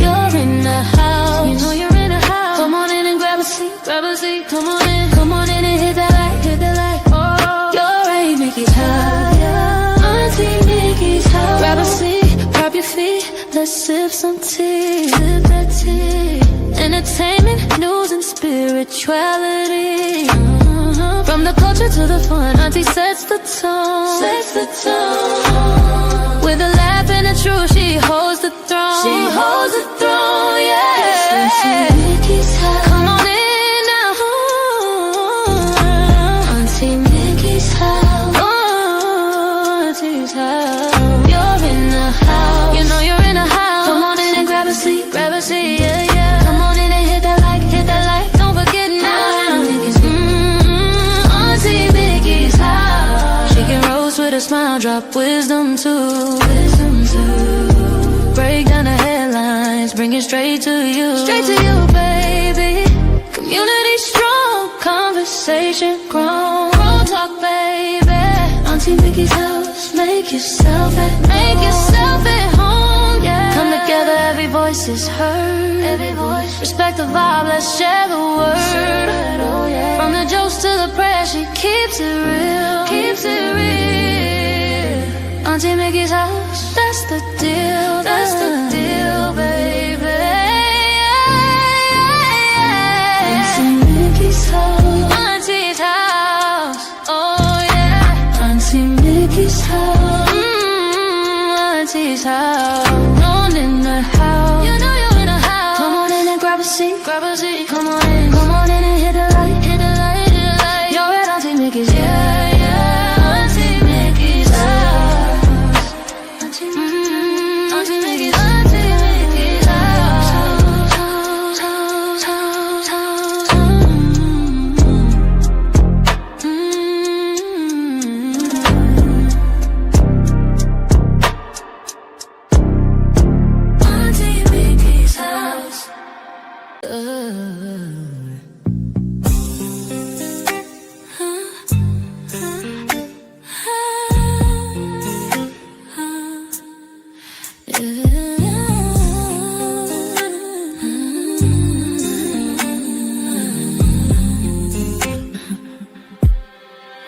You're in the house. You know you're in the house. Come on in and grab a seat, grab a seat. Come on in and hit that light, hit that light. Oh, you're Aunt Mickey's house. Auntie Mickey's house. Grab a seat, grab your feet. Let's sip some tea, sip that tea. Entertainment, news, and spirituality. From the culture to the fun, Auntie sets the tone. Sets the tone. With a laugh and a truth, she holds the throne. She holds the throne, yeah. Auntie Mickey's house. Come on in now. Auntie Mickey's house. Oh, Auntie's house. You're in the house. You know you're in the house. Come on in and grab a seat, yeah, yeah. Come on in and hit that light. Don't forget now. Auntie Mickey's house. She can roast with a smile, drop wisdom too. Break down the headlines, bring it straight to you. Straight to you, baby. Community strong, conversation grown. Grown talk, baby. Auntie Mickey's house. Make yourself at home, yeah. Come together, every voice is heard. Every voice. Respect the vibe, let's share the word. Oh, yeah. From the jokes to the prayers, she keeps it real. Keeps it real. Auntie Mickey's house, that's the deal. That's the deal, baby. Auntie Mickey's house. Auntie's house. Oh yeah. Auntie Mickey's house. Auntie's house. On in the house. You know you're in the house. Come on in and grab a seat. Come on in and hit the light. You're at Auntie Mickey's, yeah, yeah. Auntie Mickey's house. Auntie Mickey's house.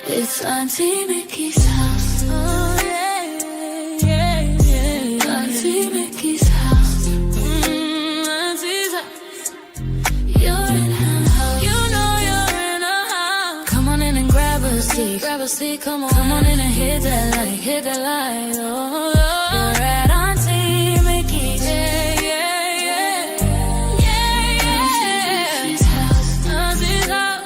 It's Auntie Mickey's house. Oh yeah, yeah, yeah. Auntie Mickey's house. Auntie's house. You're in her house. You know you're in her house. Come on in and grab a seat. Come on in and hit that light. Oh, you're at Auntie Mickey's. Yeah, yeah, yeah. Yeah, yeah. Auntie's house. Auntie's house.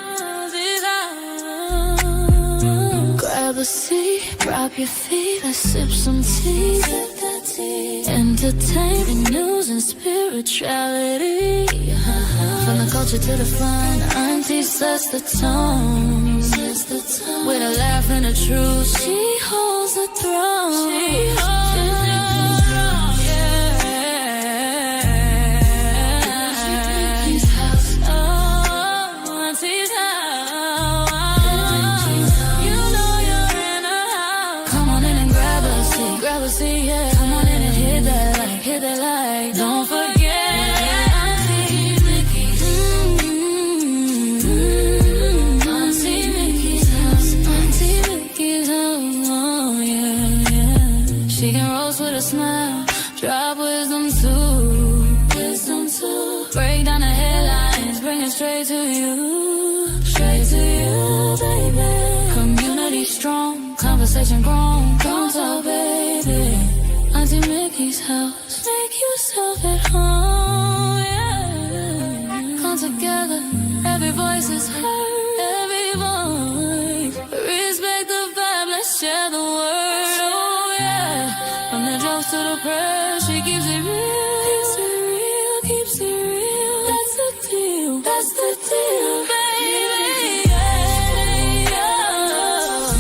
Grab a seat, drop your feet, let's sip some tea. Sip that tea. Entertainment, news, and spirituality. From the culture to the fun, Auntie sets the tone. With a laugh and a truth, she holds the throne. She holds the throne, yeah. Auntie's house. Oh, Auntie's house. You know you're in a house. Come on in and grab a seat, yeah. Come on in and hit that light. Don't forget. Auntie Mickey's. Auntie Mickey's house. Auntie Mickey's house. Oh yeah, yeah. She can roast with a smile, drop wisdom too. Break down the headlines, bring it straight to you. Straight to you, baby. Community strong, conversation grown. Don't talk, baby. Auntie Mickey's house. Make yourself at home, yeah. Come together, every voice is heard. Every voice. Respect the vibe, let's share the word. Oh yeah. From the jokes to the prayers, she keeps it real. Keeps it real. That's the deal. That's the deal, baby. Yeah, yeah.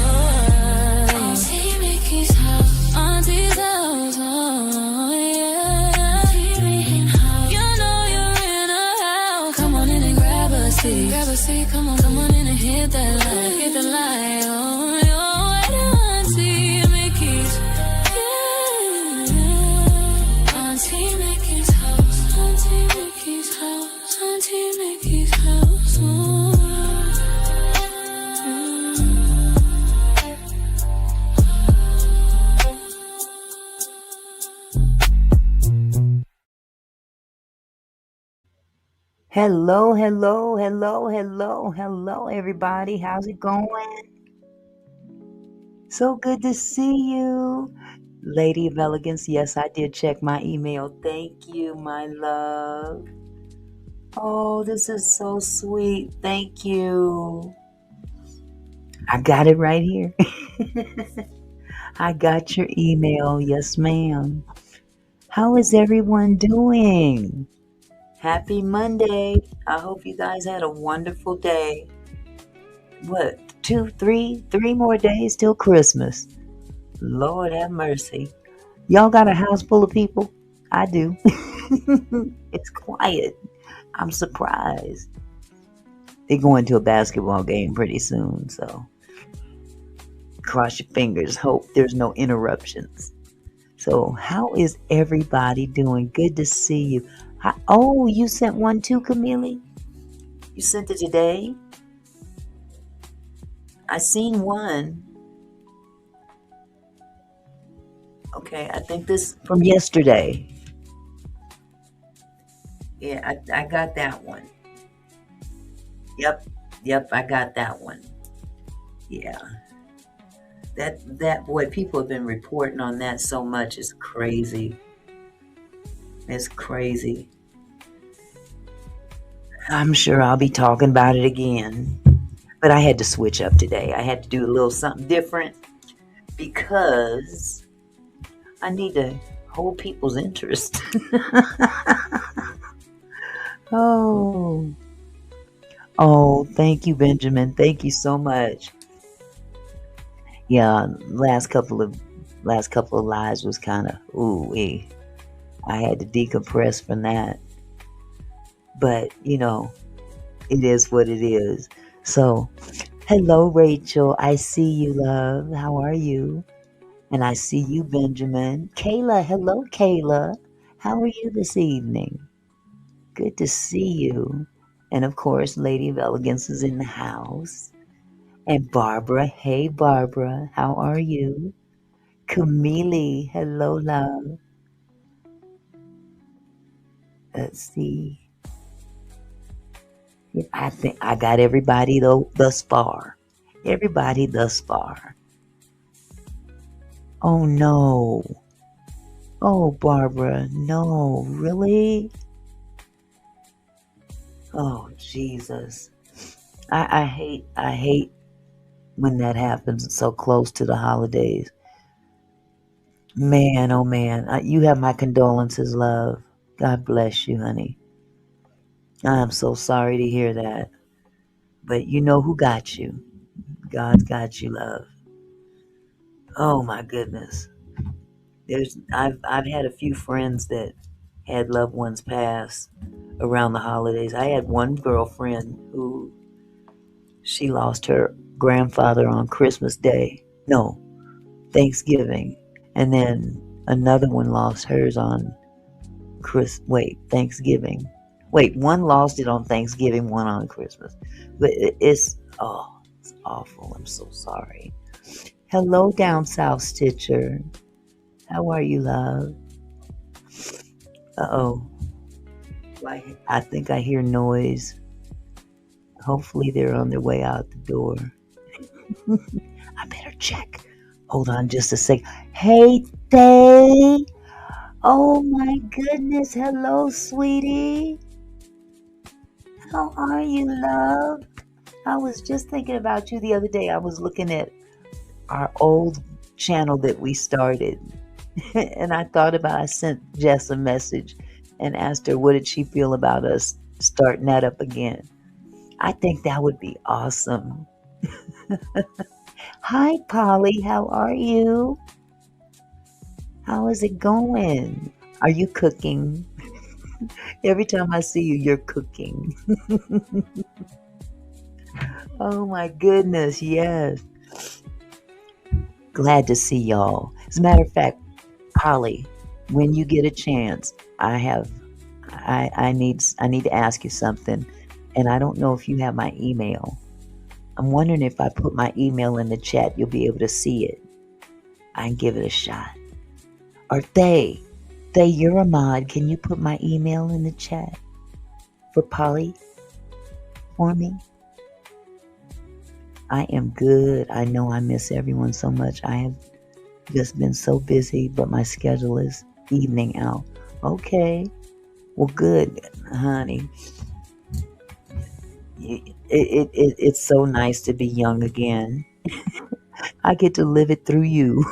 Auntie Mickey's house. Auntie's house. Oh yeah. Auntie Mickey's house. You know you're in a house. Come on in and grab a seat. Come on in and hit that light. Oh, you're at Auntie Mickey's. Yeah. Auntie Mickey's house. Auntie Mickey's house. Hello, hello, hello, hello, hello, everybody. How's it going? So good to see you. Lady of Elegance, yes, I did check my email. Thank you, my love. Oh, this is so sweet. Thank you. I got it right here. I got your email. Yes, ma'am. How is everyone doing? Happy Monday. I hope you guys had a wonderful day. What, three more days till Christmas. Lord have mercy. Y'all got a house full of people? I do. It's quiet. I'm surprised. They're going to a basketball game pretty soon, so cross your fingers. Hope there's no interruptions. So, how is everybody doing? Good to see you. Oh, you sent one too, Camille? You sent it today? I seen one. Okay, I think this from yesterday. Yeah, I got that one. Yep, yep, I got that one. Yeah, that boy, people have been reporting on that so much. It's crazy. It's crazy. I'm sure I'll be talking about it again. But I had to switch up today. I had to do a little something different because I need to hold people's interest. Oh, oh, thank you, Benjamin. Thank you so much. Yeah, last couple of lives was kind of ooh wee. I had to decompress from that, but it is what it is. So, hello, Rachel. I see you, love. How are you? And I see you, Benjamin. Kayla, hello, Kayla. How are you this evening? Good to see you. And of course, Lady of Elegance is in the house. And Barbara, hey, Barbara, how are you? Camille, hello, love. Let's see. I think I got everybody though thus far. Everybody thus far. Oh no. Oh, Barbara, no, really? Oh, Jesus. I hate when that happens so close to the holidays. Man, oh man, you have my condolences, love. God bless you, honey. I'm so sorry to hear that. But you know who got you. God's got you, love. Oh my goodness. I've had a few friends that had loved ones pass around the holidays. I had one girlfriend who she lost her grandfather on Christmas Day. No, Thanksgiving. And then another one lost hers on Thanksgiving. Wait, one lost it on Thanksgiving, one on Christmas. But it's awful. I'm so sorry. Hello, down south, Stitcher. How are you, love? Uh-oh. I think I hear noise. Hopefully they're on their way out the door. I better check. Hold on just a sec. Hey, Thay. Oh my goodness. Hello, sweetie. How are you, love? I was just thinking about you the other day. I was looking at our old channel that we started. And I sent Jess a message and asked her what did she feel about us starting that up again. I think that would be awesome. Hi, Polly. How are you? How is it going? Are you cooking? Every time I see you, you're cooking. Oh my goodness, yes. Glad to see y'all. As a matter of fact, Polly, when you get a chance, I need to ask you something, and I don't know if you have my email. I'm wondering if I put my email in the chat, you'll be able to see it. I can give it a shot. Or you're a mod. Can you put my email in the chat for Polly for me? I am good. I know I miss everyone so much. I have just been so busy, but my schedule is evening out. Okay. Well, good, honey. It's so nice to be young again. I get to live it through you.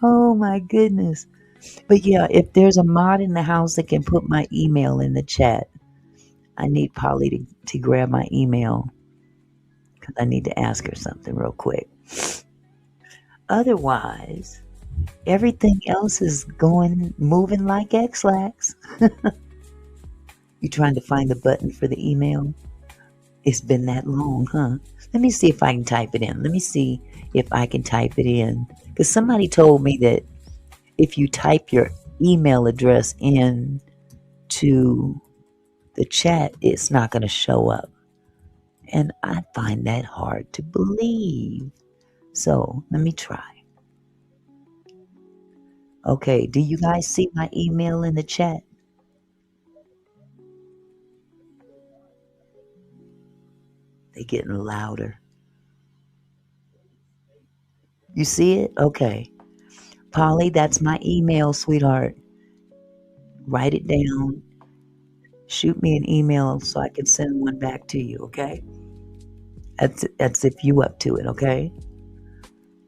Oh my goodness. But yeah, if there's a mod in the house that can put my email in the chat, I need Polly to grab my email because I need to ask her something real quick. Otherwise, everything else is moving like X-Lax. You trying to find the button for the email? It's been that long, huh? Let me see if I can type it in. Let me see if I can type it in. Because somebody told me that if you type your email address in to the chat, it's not going to show up. And I find that hard to believe. So let me try. Okay, do you guys see my email in the chat? They're getting louder. You see it? Okay. Polly, that's my email, sweetheart. Write it down. Shoot me an email so I can send one back to you, okay? That's if you up to it, okay?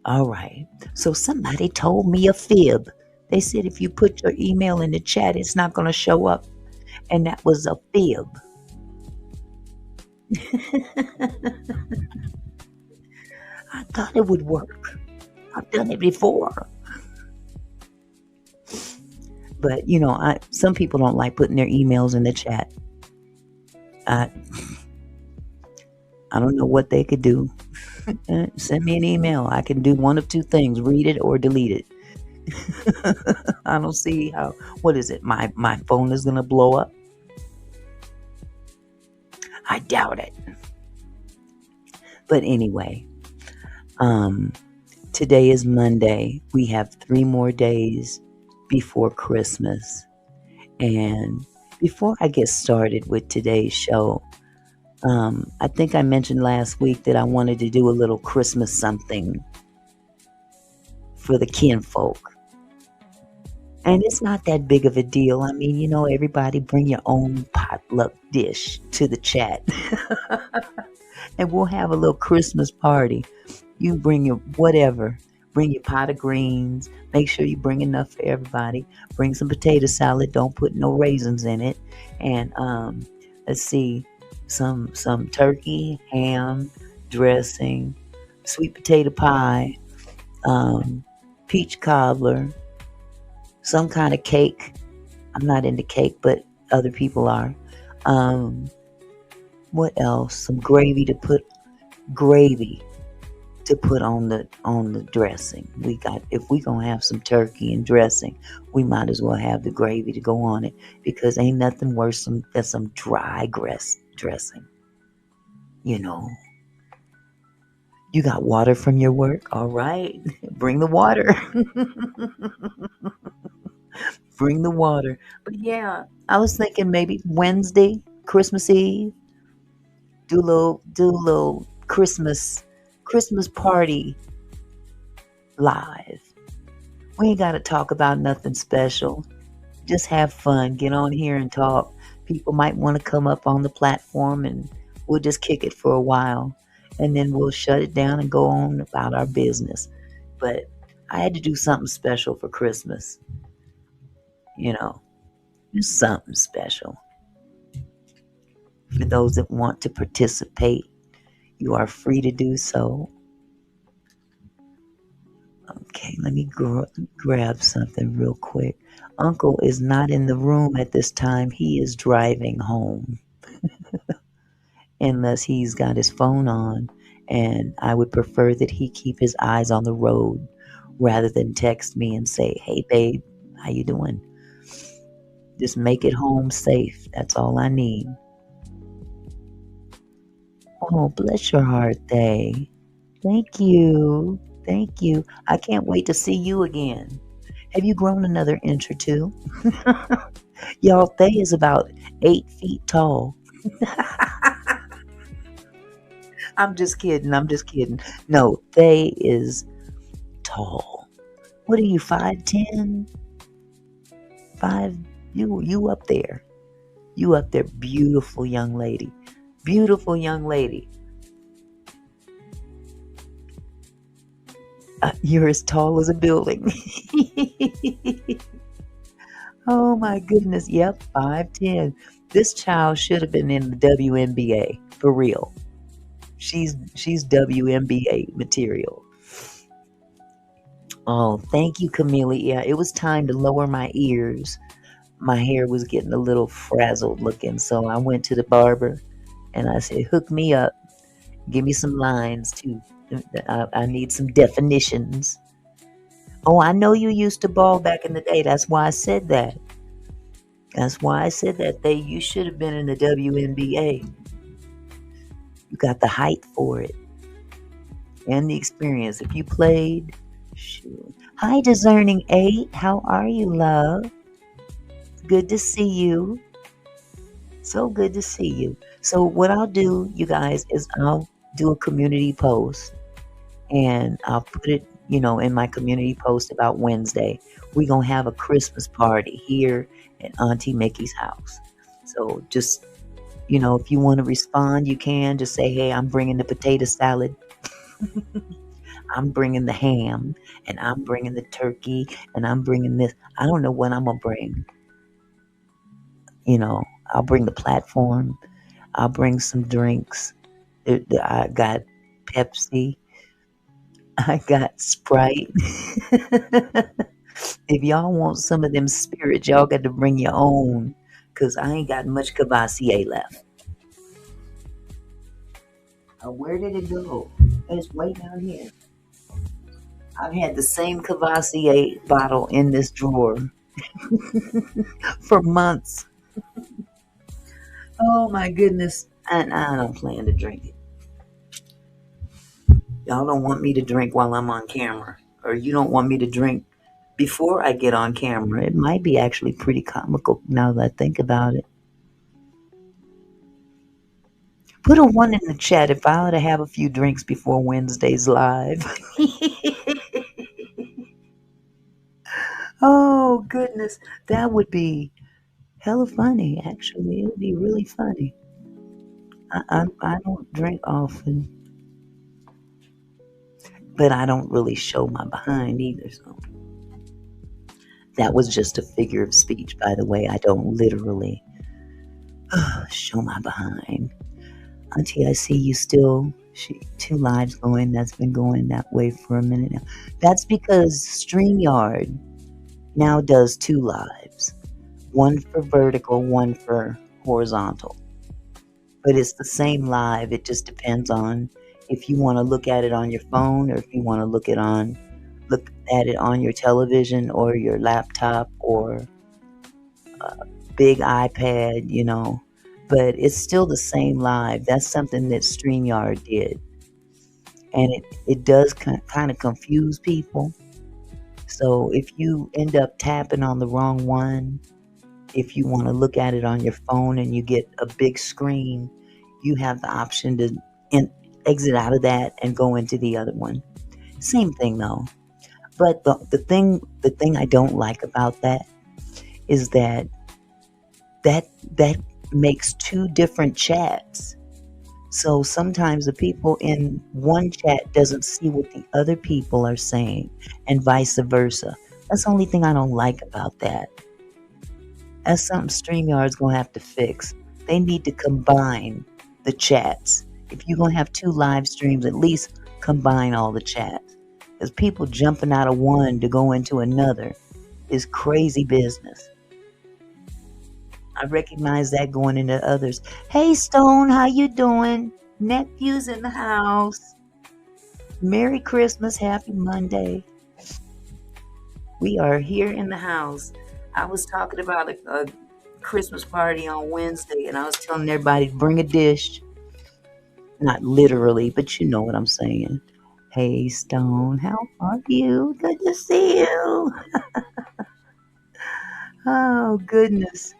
All right. So somebody told me a fib. They said if you put your email in the chat, it's not going to show up. And that was a fib. I thought it would work. I've done it before. But some people don't like putting their emails in the chat. I don't know what they could do. Send me an email. I can do one of two things: read it or delete it. I don't see how. What is it? My phone is gonna blow up. I doubt it. But anyway, today is Monday. We have 3 more days before Christmas. And before I get started with today's show, I think I mentioned last week that I wanted to do a little Christmas something for the kinfolk. And it's not that big of a deal. I mean, everybody bring your own potluck dish to the chat. And we'll have a little Christmas party. You bring your whatever. Bring your pot of greens. Make sure you bring enough for everybody. Bring some potato salad. Don't put no raisins in it. And let's see, some turkey, ham, dressing, sweet potato pie, peach cobbler, some kind of cake. I'm not into cake, but other people are. What else? Some gravy to put on the dressing. If we gonna have some turkey and dressing, we might as well have the gravy to go on it, because ain't nothing worse than some dry dressing. You got water from your work? All right, bring the water. Bring the water. But yeah, I was thinking maybe Wednesday, Christmas Eve, do a little Christmas party live. We ain't got to talk about nothing special. Just have fun. Get on here and talk. People might want to come up on the platform, and we'll just kick it for a while, and then we'll shut it down and go on about our business. But I had to do something special for Christmas. Do something special. For those that want to participate, you are free to do so. Okay, let me grab something real quick. Uncle is not in the room at this time. He is driving home. Unless he's got his phone on. And I would prefer that he keep his eyes on the road rather than text me and say, "Hey, babe, How you doing? Just make it home safe. That's all I need. Oh, bless your heart, Thay. Thank you. Thank you. I can't wait to see you again. Have you grown another inch or two? Y'all, Thay is about 8 feet tall. I'm just kidding. I'm just kidding. No, Thay is tall. What are you, 5'10"? Five? You up there. You up there. Beautiful young lady. Beautiful young lady. You're as tall as a building. Oh my goodness. Yep, 5'10". This child should have been in the WNBA for real. She's WNBA material. Oh, thank you, Camille. Yeah, it was time to lower my ears. My hair was getting a little frazzled looking, so I went to the barber and I said, "Hook me up. Give me some lines too. I need some definitions." Oh, I know you used to ball back in the day. That's why I said that. That's why I said that. You should have been in the WNBA. You got the height for it and the experience. If you played, shoot. Hi, Discerning 8. How are you, love? Good to see you. So good to see you. So what I'll do, you guys, is I'll do a community post and I'll put it, in my community post about Wednesday. We're going to have a Christmas party here at Auntie Mickey's house. So just, if you want to respond, you can just say, "Hey, I'm bringing the potato salad. I'm bringing the ham, and I'm bringing the turkey, and I'm bringing this." I don't know what I'm going to bring. I'll bring the platform. I'll bring some drinks. I got Pepsi. I got Sprite. If y'all want some of them spirits, y'all got to bring your own, because I ain't got much Cavassier left. Where did it go? It's way down here. I've had the same Cavassier bottle in this drawer for months. Oh my goodness. And I don't plan to drink it. Y'all don't want me to drink while I'm on camera. Or you don't want me to drink before I get on camera. It might be actually pretty comical now that I think about it. Put a 1 in the chat if I ought to have a few drinks before Wednesday's live. Oh goodness. That would be hella funny, actually. It would be really funny. I don't drink often, but I don't really show my behind either. So that was just a figure of speech, by the way. I don't literally show my behind. Auntie, I see you still. 2 lives going. That's been going that way for a minute now. That's because StreamYard now does 2 lives. One for vertical, one for horizontal. But it's the same live. It just depends on if you want to look at it on your phone or if you want to look at it on your television or your laptop or a big iPad, But it's still the same live. That's something that StreamYard did. And it does kind of confuse people. So if you end up tapping on the wrong one, if you want to look at it on your phone and you get a big screen, you have the option to exit out of that and go into the other one. Same thing though. But the thing I don't like about that is that makes 2 different chats. So sometimes the people in one chat doesn't see what the other people are saying and vice versa. That's the only thing I don't like about that. That's something StreamYard's going to have to fix. They need to combine the chats. If you're going to have 2 live streams, at least combine all the chats. Because people jumping out of one to go into another is crazy business. I recognize that going into others. Hey, Stone, how you doing? Nephew's in the house. Merry Christmas, Happy Monday. We are here in the house. I was talking about a Christmas party on Wednesday, and I was telling everybody to bring a dish. Not literally, but you know what I'm saying. Hey, Stone, how are you? Good to see you. Oh, goodness.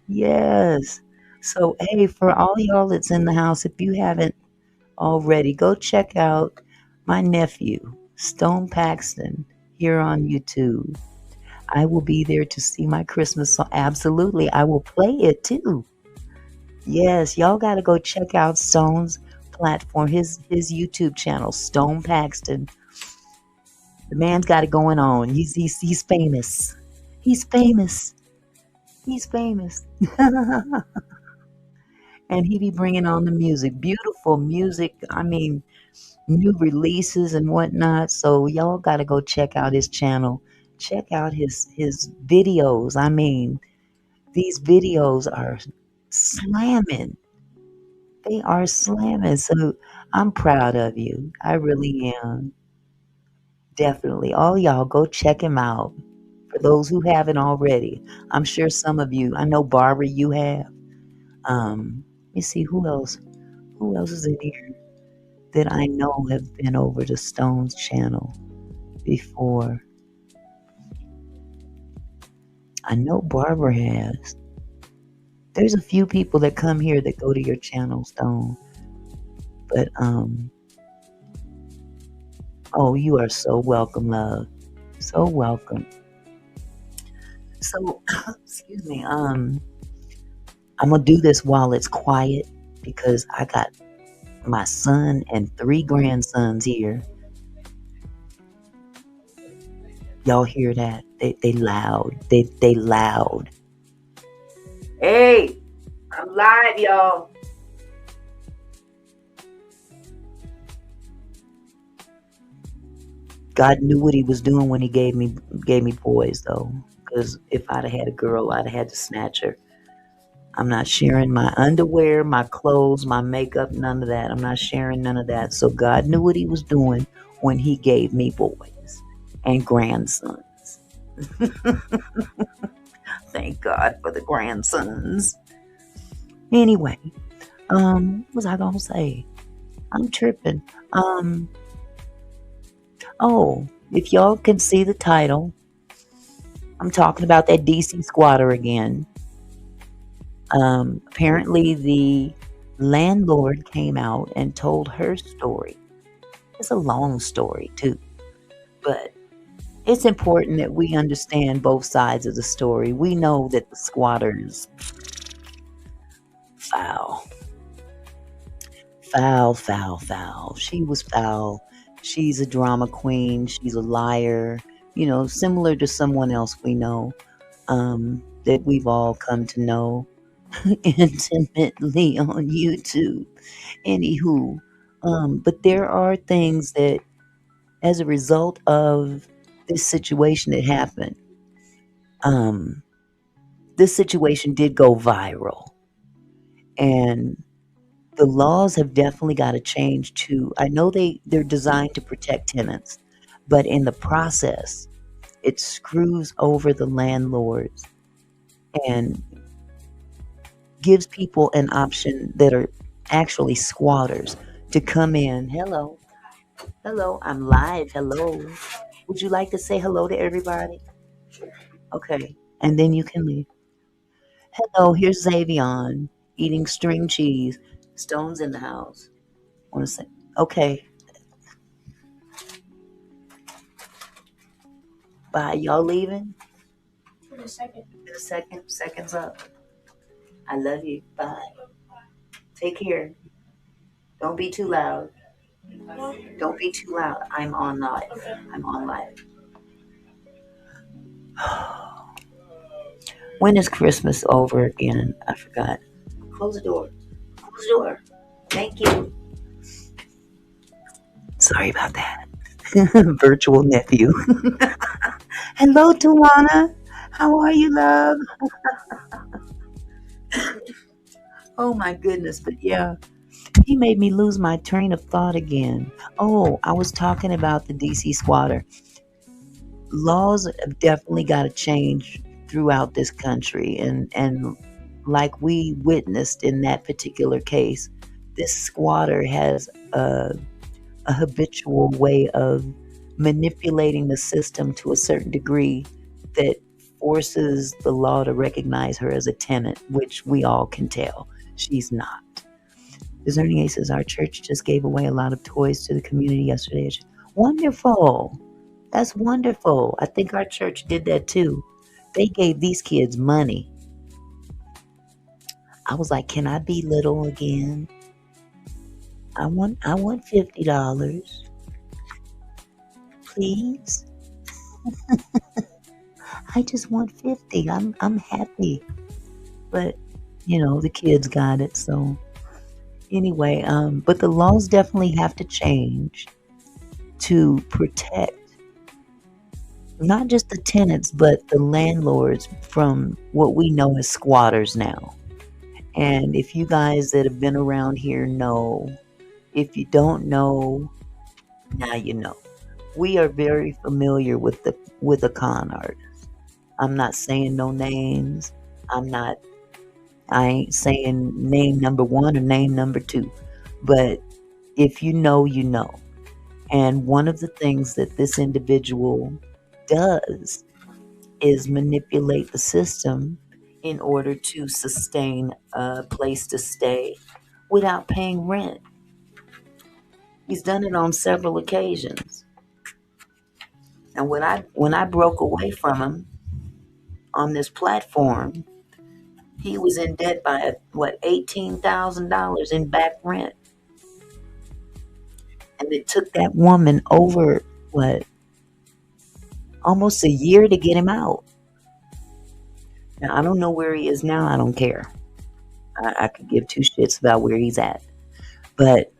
Yes. So, hey, for all y'all that's in the house, if you haven't already, go check out my nephew, Stone Paxton, here on YouTube. I will be there to see my Christmas song. Absolutely. I will play it too. Yes, y'all got to go check out Stone's platform, his YouTube channel, Stone Paxton. The man's got it going on. He's famous. He's famous. He's famous. And he be bringing on the music, beautiful music. I mean, new releases and whatnot. So y'all got to go check out his channel. Check out his videos. I mean, these videos are slamming. They are slamming. So I'm proud of you. I really am. Definitely. All y'all go check him out. For those who haven't already, I'm sure some of you, I know Barbara, you have. Let me see who else. Who else is in here that I know have been over to Stone's channel before? I know Barbara has. There's a few people that come here that go to your channel, Stone. But oh, you are so welcome, love. So welcome. So, excuse me. I'm gonna do this while it's quiet because I got my son and 3 grandsons here. Y'all hear that? They loud. They loud. Hey, I'm live, y'all. God knew what he was doing when he gave me boys though. Because if I'd have had a girl, I'd have had to snatch her. I'm not sharing my underwear, my clothes, my makeup, none of that. I'm not sharing none of that. So God knew what he was doing when he gave me boys and grandsons. Thank God for the grandsons. Anyway, what was I gonna say? I'm tripping. Oh, if y'all can see the title, I'm talking about that DC squatter again. Apparently, the landlord came out and told her story. It's a long story, too. But it's important that we understand both sides of the story. We know that the squatter is foul. Foul, foul, foul. She was foul. She's a drama queen. She's a liar. Similar to someone else we know that we've all come to know intimately on YouTube. Anywho, but there are things that, as a result of this situation that happened, um, this situation did go viral, and the laws have definitely got to change too. I know they're designed to protect tenants, but in the process, it screws over the landlords and gives people an option that are actually squatters to come in. Hello. Hello. I'm live. Hello. Would you like to say hello to everybody? Okay. And then you can leave. Hello. Here's Xavion eating string cheese. Stone's in the house. Want to say? Okay. Bye. Y'all leaving? In a second. In a second. Seconds up. I love you. Bye. Take care. Don't be too loud. Don't be too loud. I'm on live. Okay. I'm on live. When is Christmas over again? I forgot. Close the door. Close the door. Thank you. Sorry about that. Virtual nephew. Hello, Tawana. How are you, love? Oh my goodness. But yeah, he made me lose my train of thought again. Oh, I was talking about the DC squatter. laws have definitely got to change throughout this country, and like we witnessed in that particular case, this squatter has a habitual way of manipulating the system to a certain degree that forces the law to recognize her as a tenant, which we all can tell she's not. Discerning A says, our church just gave away a lot of toys to the community yesterday. Wonderful. That's wonderful. I think our church did that too. They gave these kids money. I was like, can I be little again? I want $50. Please. I just want 50. I'm happy. But the kids got it, so anyway, but the laws definitely have to change to protect not just the tenants, but the landlords from what we know as squatters now. And if you guys that have been around here know, if you don't know, now you know. We are very familiar with a con artist. I'm not saying no names. I ain't saying name number one or name number two. But if you know, you know. And one of the things that this individual does is manipulate the system in order to sustain a place to stay without paying rent. He's done it on several occasions. And when I broke away from him on this platform, he was in debt by $18,000 in back rent. And it took that woman over almost a year to get him out. Now, I don't know where he is now. I don't care. I could give two shits about where he's at. But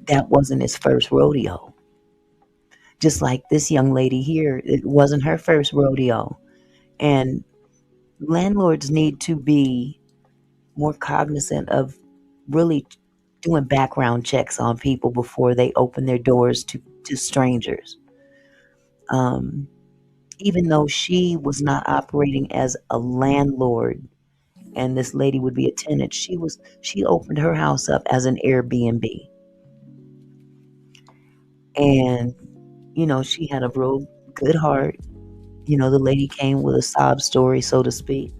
that wasn't his first rodeo. Just like this young lady here, it wasn't her first rodeo. And landlords need to be more cognizant of really doing background checks on people before they open their doors to strangers. Even though she was not operating as a landlord and this lady would be a tenant, she opened her house up as an Airbnb. And she had a real good heart. The lady came with a sob story, so to speak,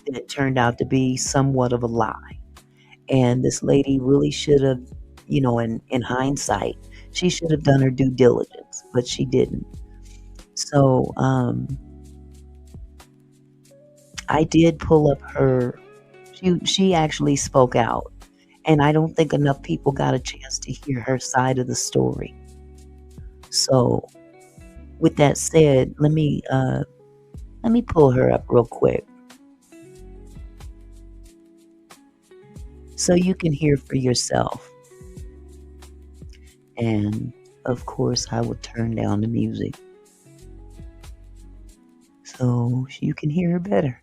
that turned out to be somewhat of a lie. And this lady really should have, in hindsight, she should have done her due diligence, but she didn't. So I did pull up her. She actually spoke out, and I don't think enough people got a chance to hear her side of the story. So, with that said, let me pull her up real quick so you can hear for yourself. And of course, I will turn down the music so you can hear her better.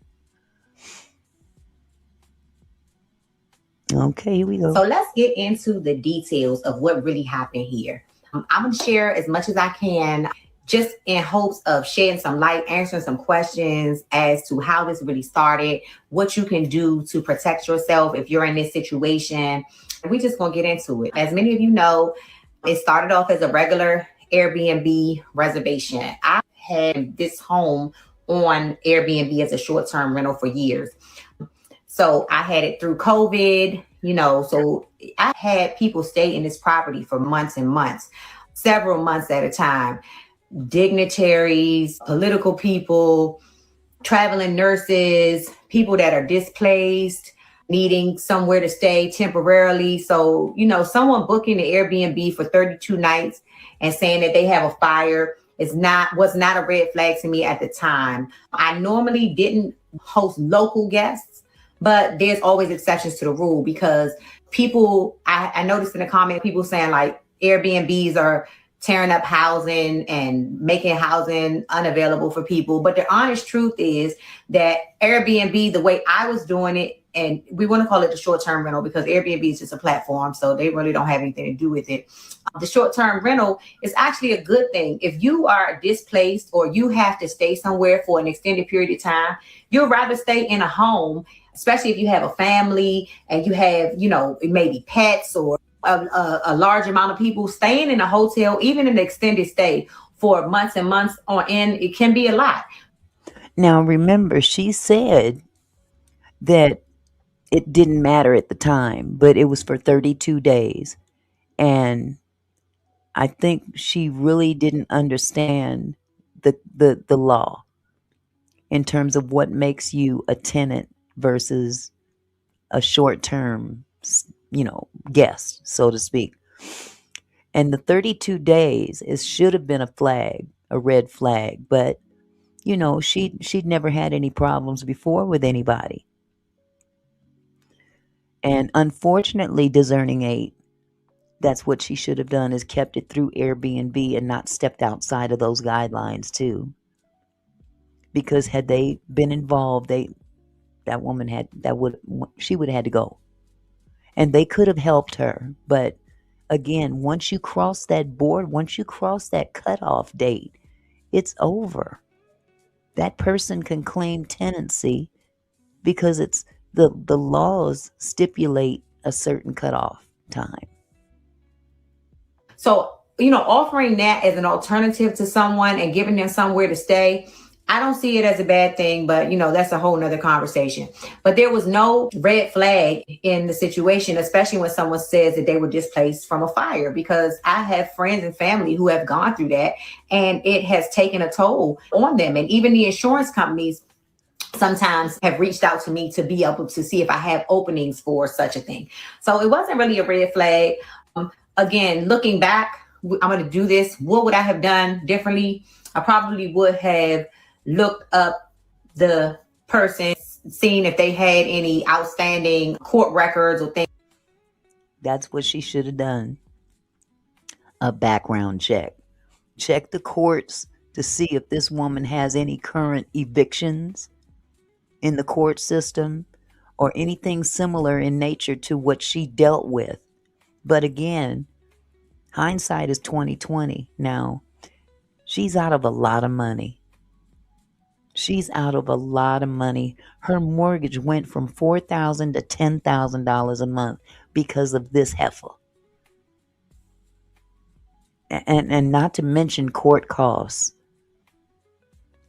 Okay, here we go. So let's get into the details of what really happened here. I'm going to share as much as I can, just in hopes of shedding some light, answering some questions as to how this really started, what you can do to protect yourself if you're in this situation. We're just going to get into it. As many of you know, it started off as a regular Airbnb reservation. I had this home on Airbnb as a short-term rental for years. So I had it through COVID, so I had people stay in this property for months and months, several months at a time. Dignitaries, political people, traveling nurses, people that are displaced, needing somewhere to stay temporarily. So, someone booking the Airbnb for 32 nights and saying that they have a fire was not a red flag to me at the time. I normally didn't host local guests, but there's always exceptions to the rule because people, I noticed in the comment, people saying like Airbnbs are tearing up housing and making housing unavailable for people. But the honest truth is that Airbnb, the way I was doing it, and we want to call it the short-term rental because Airbnb is just a platform, so they really don't have anything to do with it. The short-term rental is actually a good thing. If you are displaced or you have to stay somewhere for an extended period of time, you'd rather stay in a home, especially if you have a family and you have, maybe pets or a large amount of people. Staying in a hotel, even an extended stay for months and months on end, it can be a lot. Now, remember, she said that it didn't matter at the time, but it was for 32 days. And I think she really didn't understand the law in terms of what makes you a tenant versus a short-term, guest, so to speak. And the 32 days should have been a red flag, but she'd never had any problems before with anybody. And unfortunately, Discerning 8, that's what she should have done, is kept it through Airbnb and not stepped outside of those guidelines too. Because had they been involved, that woman she would have had to go. And they could have helped her, but again, once you cross that board, once you cross that cutoff date, it's over. That person can claim tenancy because it's the laws stipulate a certain cutoff time. So, offering that as an alternative to someone and giving them somewhere to stay, I don't see it as a bad thing, but that's a whole nother conversation. But there was no red flag in the situation, especially when someone says that they were displaced from a fire, because I have friends and family who have gone through that and it has taken a toll on them. And even the insurance companies sometimes have reached out to me to be able to see if I have openings for such a thing. So it wasn't really a red flag. Again, looking back, I'm going to do this. What would I have done differently? I probably would have looked up the person, seen if they had any outstanding court records or things. That's what she should have done. A background check. Check the courts to see if this woman has any current evictions in the court system or anything similar in nature to what she dealt with. But again, hindsight is 2020. Now, she's out of a lot of money. She's out of a lot of money. Her mortgage went from $4,000 to $10,000 a month because of this heifer. And not to mention court costs.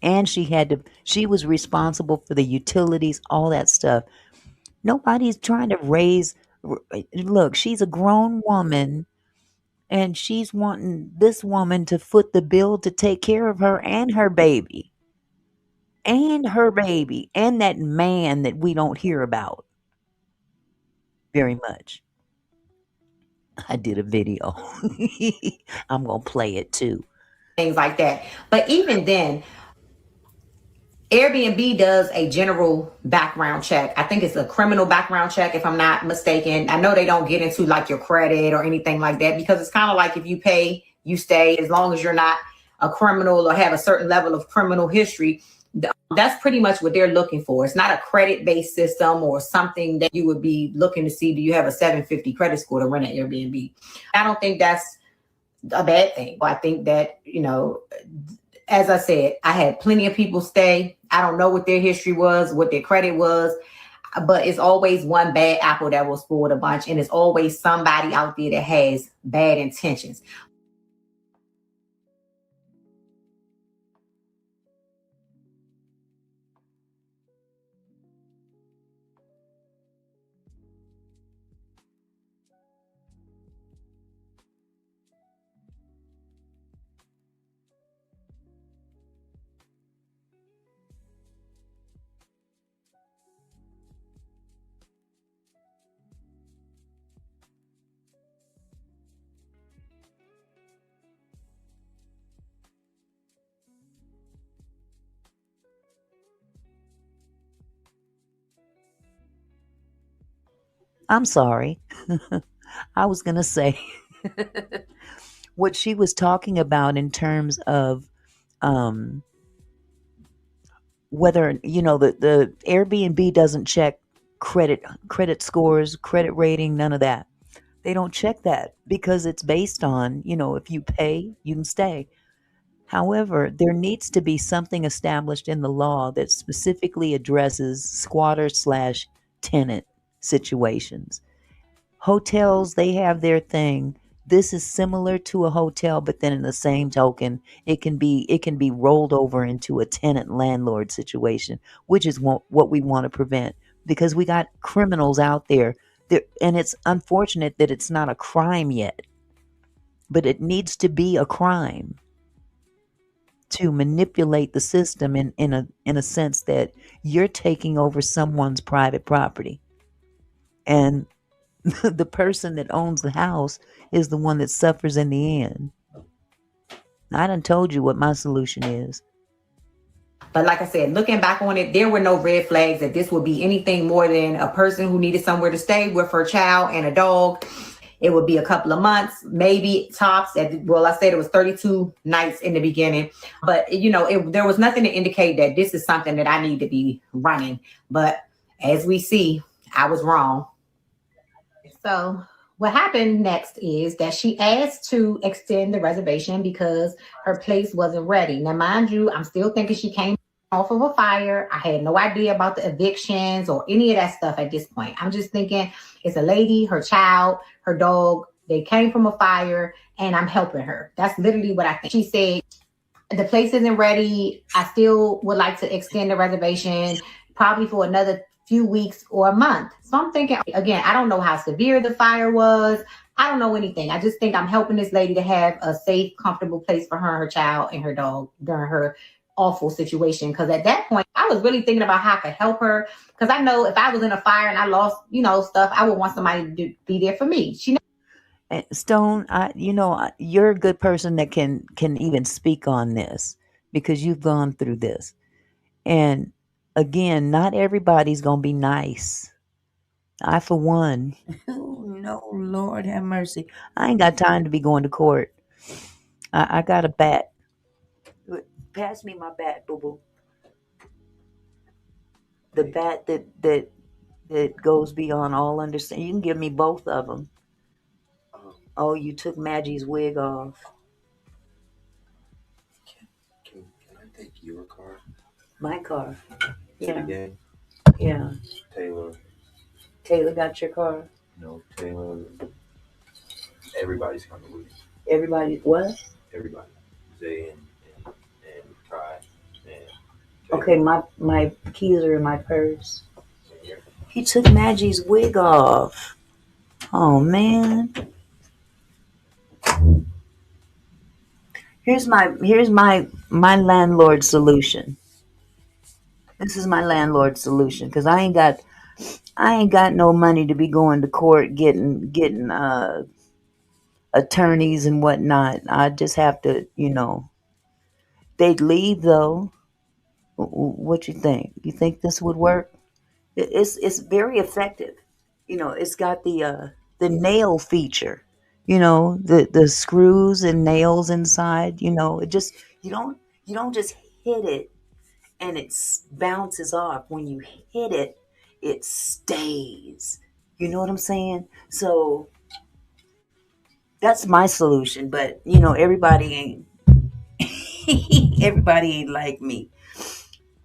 And she was responsible for the utilities, all that stuff. Nobody's trying to look, she's a grown woman and she's wanting this woman to foot the bill to take care of her and her baby. And her baby. And that man that we don't hear about very much. I did a video. I'm going to play it too. Things like that. But even then, Airbnb does a general background check. I think it's a criminal background check, if I'm not mistaken. I know they don't get into like your credit or anything like that, because it's kind of like if you pay, you stay, as long as you're not a criminal or have a certain level of criminal history. That's pretty much what they're looking for. It's not a credit-based system or something that you would be looking to see. Do you have a 750 credit score to rent at Airbnb? I don't think that's a bad thing. I think that, as I said, I had plenty of people stay. I don't know what their history was, what their credit was, but it's always one bad apple that will spoil the bunch. And it's always somebody out there that has bad intentions. I'm sorry. I was going to say what she was talking about in terms of whether, the Airbnb doesn't check credit scores, credit rating, none of that. They don't check that because it's based on, if you pay, you can stay. However, there needs to be something established in the law that specifically addresses squatter slash tenant situations. Hotels, they have their thing. This is similar to a hotel, but then in the same token, it can be rolled over into a tenant landlord situation, which is what we want to prevent because we got criminals out there, and it's unfortunate that it's not a crime yet, but it needs to be a crime to manipulate the system in a sense that you're taking over someone's private property, and the person that owns the house is the one that suffers in the end. I done told you what my solution is. But like I said, looking back on it, there were no red flags that this would be anything more than a person who needed somewhere to stay with her child and a dog. It would be a couple of months, maybe tops. Well, I said it was 32 nights in the beginning, but there was nothing to indicate that this is something that I need to be running. But as we see, I was wrong. So what happened next is that she asked to extend the reservation because her place wasn't ready. Now, mind you, I'm still thinking she came off of a fire. I had no idea about the evictions or any of that stuff at this point. I'm just thinking it's a lady, her child, her dog. They came from a fire and I'm helping her. That's literally what I think. She said, the place isn't ready. I still would like to extend the reservation probably for another few weeks or a month. So I'm thinking, again, I don't know how severe the fire was. I don't know anything. I just think I'm helping this lady to have a safe, comfortable place for her child, and her dog during her awful situation. Because at that point, I was really thinking about how I could help her. Because I know if I was in a fire and I lost, stuff, I would want somebody to be there for me. Stone, you're a good person that can even speak on this because you've gone through this. And again, not everybody's gonna be nice. I, for one, no, Lord have mercy. I ain't got time to be going to court. I got a bat. Pass me my bat, boo boo. The bat that goes beyond all understanding. You can give me both of them. Oh, you took Maggie's wig off. Can I take your car My car. to the Yeah, game? yeah. Taylor, Taylor got your car. Taylor, everybody's coming with me. Everybody, what? Everybody. Zay and Kai and Taylor. Okay, my keys are in my purse. And here. He took Maggie's wig off. Oh man. Here's my landlord solution. This is my landlord solution because I ain't got no money to be going to court getting attorneys and whatnot. I just have to, they'd leave though. What you think? You think this would work? It's very effective. It's got the nail feature. The screws and nails inside. It just you don't just hit it and it bounces off. When you hit it, it stays. You know what I'm saying? So that's my solution. But everybody ain't everybody ain't like me.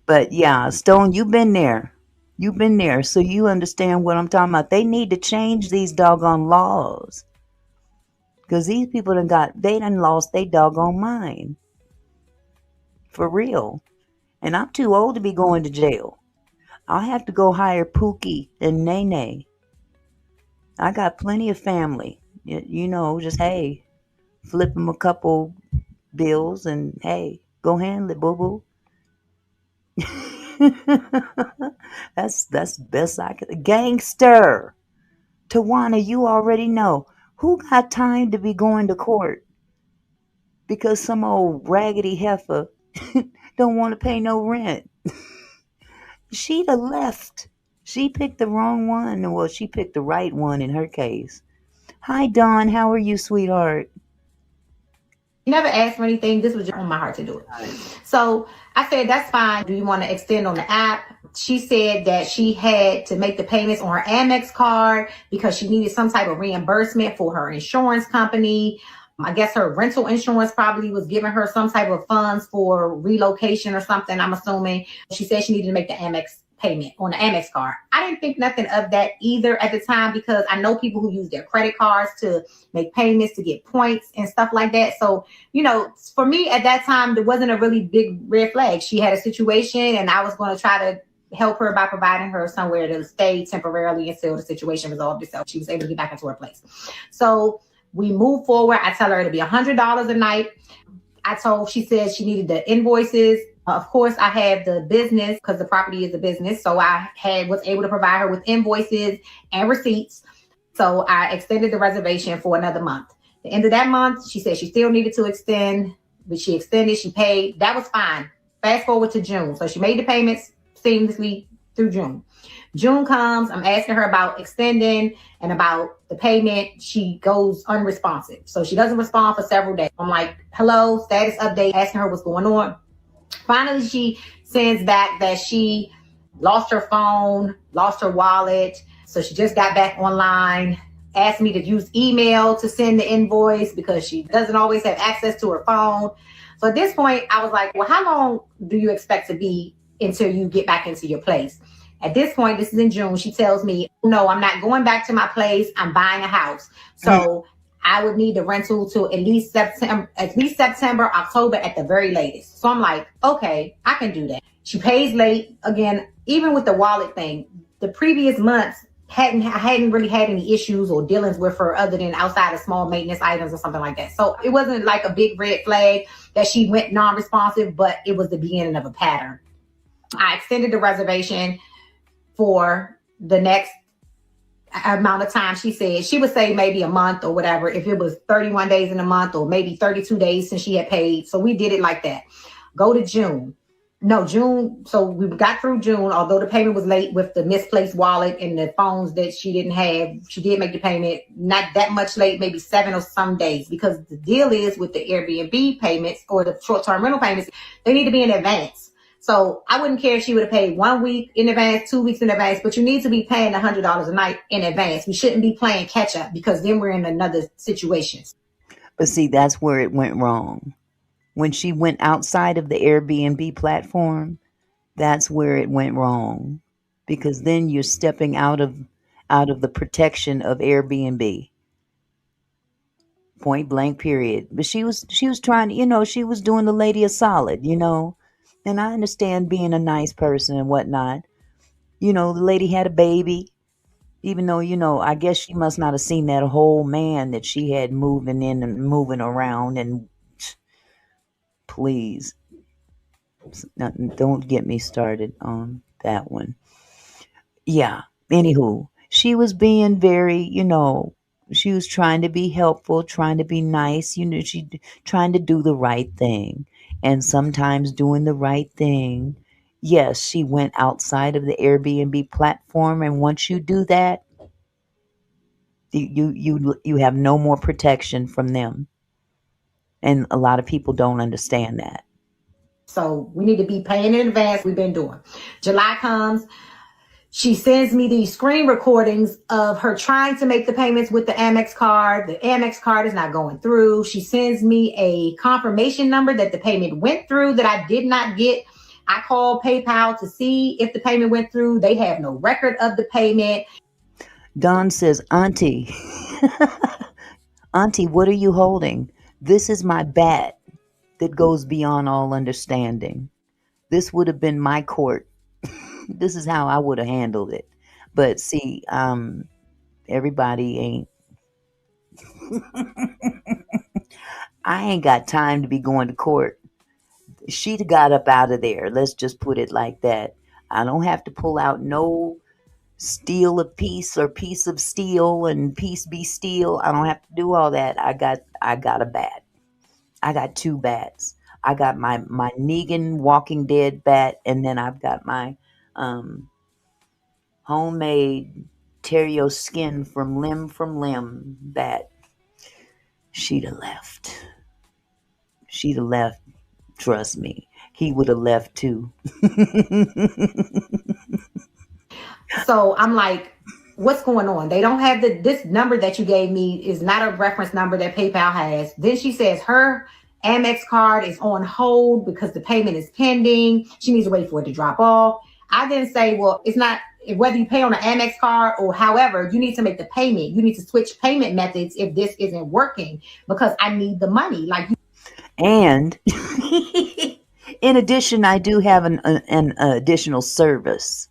But yeah, Stone, you've been there. You've been there, so you understand what I'm talking about. They need to change these doggone laws. Because these people they done lost their doggone mind. For real. And I'm too old to be going to jail. I'll have to go hire Pookie and Nene. I got plenty of family. Just hey, flip them a couple bills and hey, go handle it, boo boo. that's the best I could. Gangster. Tawana, you already know. Who got time to be going to court because some old raggedy heifer don't want to pay no rent? She'd have left. She picked the wrong one. Well, she picked the right one in her case. Hi, Dawn. How are you, sweetheart? She never asked for anything. This was just on my heart to do it. So I said, that's fine. Do you want to extend on the app? She said that she had to make the payments on her Amex card because she needed some type of reimbursement for her insurance company. I guess her rental insurance probably was giving her some type of funds for relocation or something, I'm assuming. She said she needed to make the Amex payment on the Amex card. I didn't think nothing of that either at the time because I know people who use their credit cards to make payments to get points and stuff like that. So, for me at that time, there wasn't a really big red flag. She had a situation and I was going to try to help her by providing her somewhere to stay temporarily until the situation resolved itself. She was able to get back into her place. So we move forward. I tell her it'll be $100 a night. She said she needed the invoices. Of course, I have the business because the property is a business. So I was able to provide her with invoices and receipts. So I extended the reservation for another month. The end of that month, she said she still needed to extend, but she extended, she paid. That was fine. Fast forward to June. So she made the payments seamlessly through June. June comes, I'm asking her about extending and about the payment. She goes unresponsive. So she doesn't respond for several days. I'm like, hello, status update, asking her what's going on. Finally, she sends back that she lost her phone, lost her wallet. So she just got back online, asked me to use email to send the invoice because she doesn't always have access to her phone. So at this point, I was like, well, how long do you expect to be until you get back into your place? At this point, this is in June, she tells me, no, I'm not going back to my place. I'm buying a house. So I would need the rental to at least September, October at the very latest. So I'm like, okay, I can do that. She pays late. Again, even with the wallet thing, the previous months, I hadn't really had any issues or dealings with her other than outside of small maintenance items or something like that. So it wasn't like a big red flag that she went non-responsive, but it was the beginning of a pattern. I extended the reservation for the next amount of time. She said she would say maybe a month or whatever, if it was 31 days in a month or maybe 32 days since she had paid. So we did it like that. Go to June. No, June. So we got through June, although the payment was late with the misplaced wallet and the phones that she didn't have. She did make the payment, not that much late, maybe 7 or some days, because the deal is with the Airbnb payments or the short-term rental payments, they need to be in advance. So I wouldn't care if she would have paid 1 week in advance, 2 weeks in advance, but you need to be paying $100 a night in advance. We shouldn't be playing catch up because then we're in another situation. But see, that's where it went wrong. When she went outside of the Airbnb platform, that's where it went wrong. Because then you're stepping out of the protection of Airbnb. Point blank period. But she was trying to, she was doing the lady a solid, And I understand being a nice person and whatnot. The lady had a baby, even though, I guess she must not have seen that whole man that she had moving in and moving around. And please, don't get me started on that one. Yeah. Anywho, she was being very, she was trying to be helpful, trying to be nice, she trying to do the right thing. And sometimes doing the right thing, yes, she went outside of the Airbnb platform. And once you do that, you have no more protection from them. And a lot of people don't understand that. So we need to be paying in advance. We've been doing. July comes. She sends me these screen recordings of her trying to make the payments with the Amex card. The Amex card is not going through. She sends me a confirmation number that the payment went through that I did not get. I called PayPal to see if the payment went through. They have no record of the payment. Don says, Auntie, Auntie, what are you holding? This is my bat that goes beyond all understanding. This would have been my court. This is how I would have handled it. But see, everybody ain't. I ain't got time to be going to court. She got up out of there. Let's just put it like that. I don't have to pull out no steal a piece or piece of steel and piece be steel. I don't have to do all that. I got a bat. I got 2 bats. I got my Negan Walking Dead bat, and then I've got my homemade tear your skin from limb bat. She'd have left. She'd have left. Trust me. He would have left too. So I'm like, what's going on? They don't have this number that you gave me is not a reference number that PayPal has. Then she says her Amex card is on hold because the payment is pending. She needs to wait for it to drop off. I then say, well, it's not whether you pay on an Amex card or however, you need to make the payment. You need to switch payment methods if this isn't working because I need the money. Like, And in addition, I do have an additional service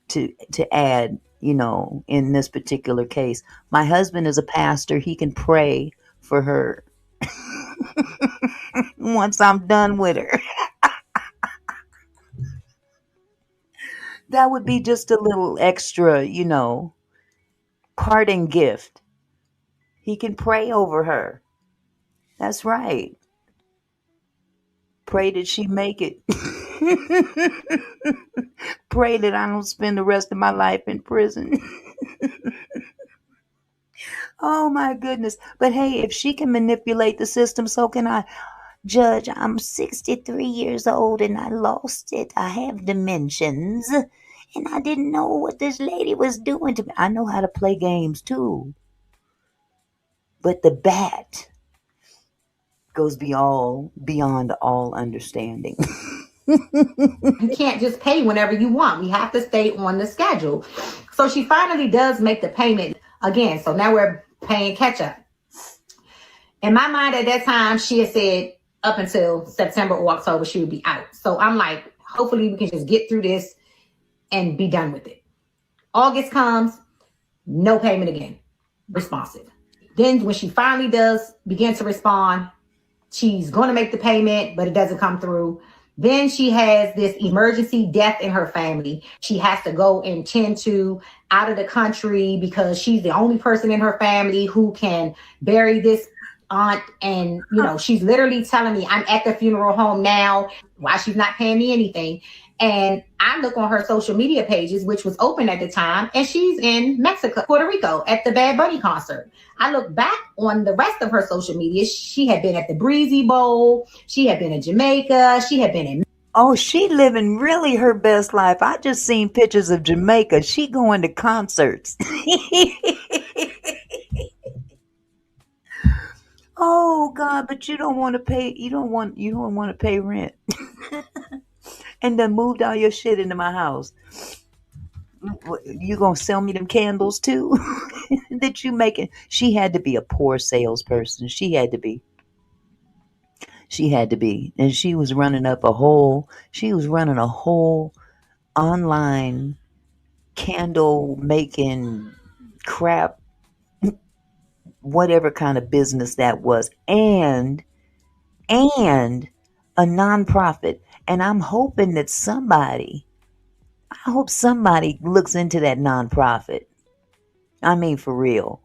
to add. In this particular case, my husband is a pastor. He can pray for her once I'm done with her. That would be just a little extra, parting gift. He can pray over her. That's right. Pray that she make it. Pray that I don't spend the rest of my life in prison. Oh my goodness. But hey, if she can manipulate the system, so can I. Judge, I'm 63 years old and I lost it. I have dimensions. And I didn't know what this lady was doing to me. I know how to play games too. But the bat goes beyond all understanding. you can't just pay whenever you want. We have to stay on the schedule. So she finally does make the payment again. So now we're paying catch up. In my mind at that time, she had said up until September or October, she would be out. So I'm like, hopefully we can just get through this and be done with it. August comes, no payment again, responsive. Then when she finally does begin to respond, she's going to make the payment, but it doesn't come through. Then she has this emergency death in her family. She has to go and tend to out of the country because she's the only person in her family who can bury this aunt. And, she's literally telling me, I'm at the funeral home now. Why she's not paying me anything. And I look on her social media pages, which was open at the time, and she's in Mexico, Puerto Rico at the Bad Bunny concert. I look back on the rest of her social media. She had been at the Breezy Bowl. She had been in Jamaica. She had been in. Oh, she living really her best life. I just seen pictures of Jamaica. She going to concerts. Oh God, but you don't want to pay. You don't want to pay rent. And then moved all your shit into my house. You gonna sell me them candles too? That you making? She had to be a poor salesperson. She had to be. She had to be, and she was running up a whole. She was running a whole online candle making crap, whatever kind of business that was, and a nonprofit. And I'm hoping that I hope somebody looks into that nonprofit. I mean, for real.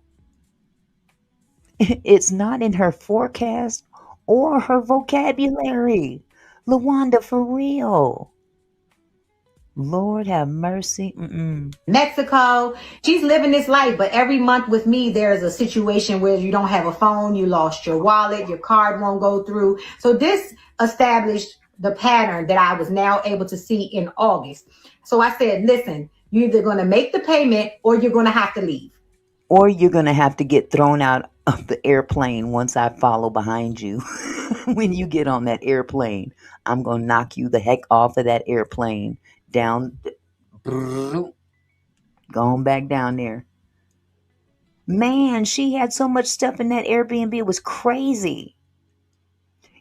It's not in her forecast or her vocabulary. Lawanda, for real. Lord have mercy. Mm-mm. Mexico. She's living this life, but every month with me, there's a situation where you don't have a phone, you lost your wallet, your card won't go through. So this established the pattern that I was now able to see in August. So I said, listen, you're either going to make the payment or you're going to have to leave. Or you're going to have to get thrown out of the airplane once I follow behind you. When you get on that airplane, I'm going to knock you the heck off of that airplane. Down, going back down there. Man, she had so much stuff in that Airbnb. It was crazy.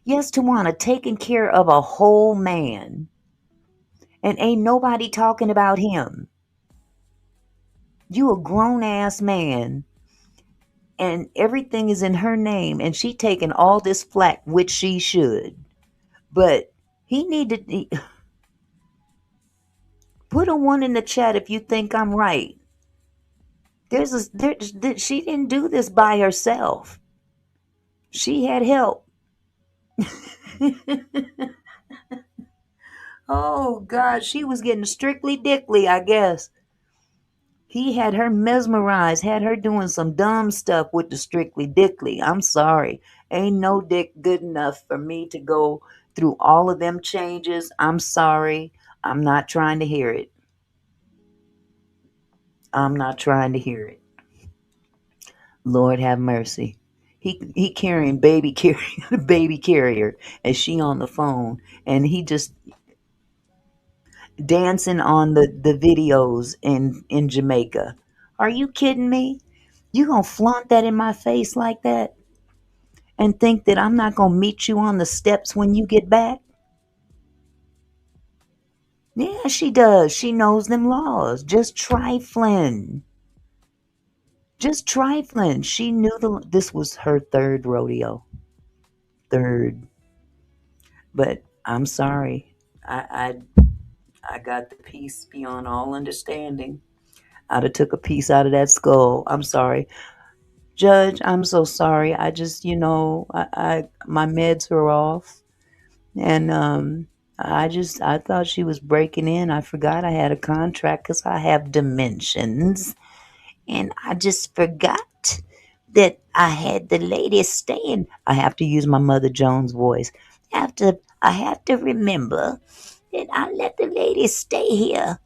Yes, Tawana, taking care of a whole man. And ain't nobody talking about him. You a grown ass man. And everything is in her name. And she taking all this flack, which she should. But he needed... Put a 1 in the chat if you think I'm right. She didn't do this by herself. She had help. Oh God, she was getting strictly dickly, I guess. He had her mesmerized, had her doing some dumb stuff with the strictly dickly. I'm sorry. Ain't no dick good enough for me to go through all of them changes. I'm sorry. I'm not trying to hear it. I'm not trying to hear it. Lord have mercy. He carrying baby carrier baby carrier and she on the phone and he just dancing on the videos in Jamaica. Are you kidding me? You gonna flaunt that in my face like that and think that I'm not gonna meet you on the steps when you get back? Yeah, she does. She knows them laws. Just trifling. Just trifling. She knew this was her third rodeo. Third. But I'm sorry. I got the piece beyond all understanding. I'd have took a piece out of that skull. I'm sorry. Judge, I'm so sorry. I just, I my meds were off, and I thought she was breaking in. I forgot I had a contract because I have dimensions, and I just forgot that I had the lady staying. I have to use my Mother Jones voice. I have to remember that I let the lady stay here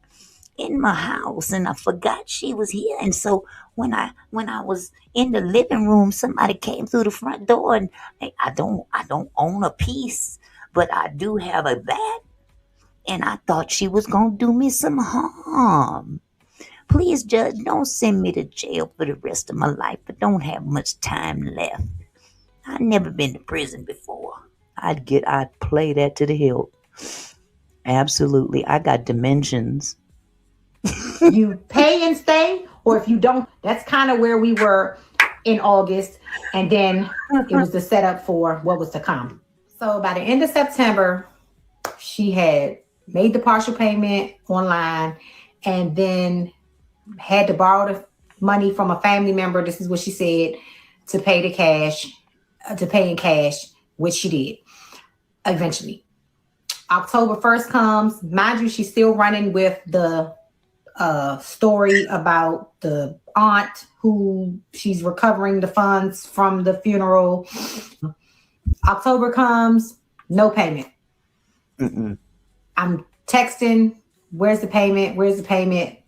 in my house and I forgot she was here. And so when I was in the living room, somebody came through the front door and I don't own a piece, but I do have a bat and I thought she was gonna do me some harm. Please, Judge, don't send me to jail for the rest of my life. I don't have much time left. I've never been to prison before. I'd play that to the hilt. Absolutely. I got dimensions. You pay and stay, or if you don't, that's kind of where we were in August. And then it was the setup for what was to come. So by the end of September, she had made the partial payment online and then had to borrow the money from a family member. This is what she said, to pay in cash, which she did eventually. October 1st comes. Mind you, she's still running with the story about the aunt who she's recovering the funds from the funeral. October comes, no payment. Mm-mm. I'm texting, where's the payment? Where's the payment?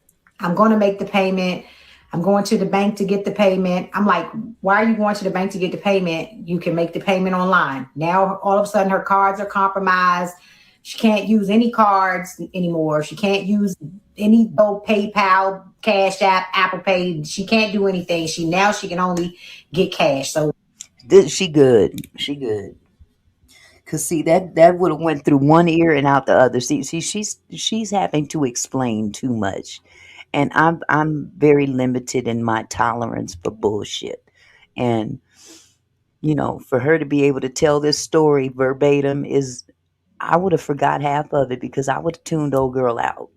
I'm going to make the payment. I'm going to the bank to get the payment. I'm like, why are you going to the bank to get the payment? You can make the payment online. Now, all of a sudden, her cards are compromised. She can't use any cards anymore. She can't use any PayPal, Cash App, Apple Pay. She can't do anything. She can only get cash. So She good. She good. Cause see that would have went through one ear and out the other. See, she's having to explain too much, and I'm very limited in my tolerance for bullshit. And for her to be able to tell this story verbatim I would have forgot half of it because I would have tuned old girl out.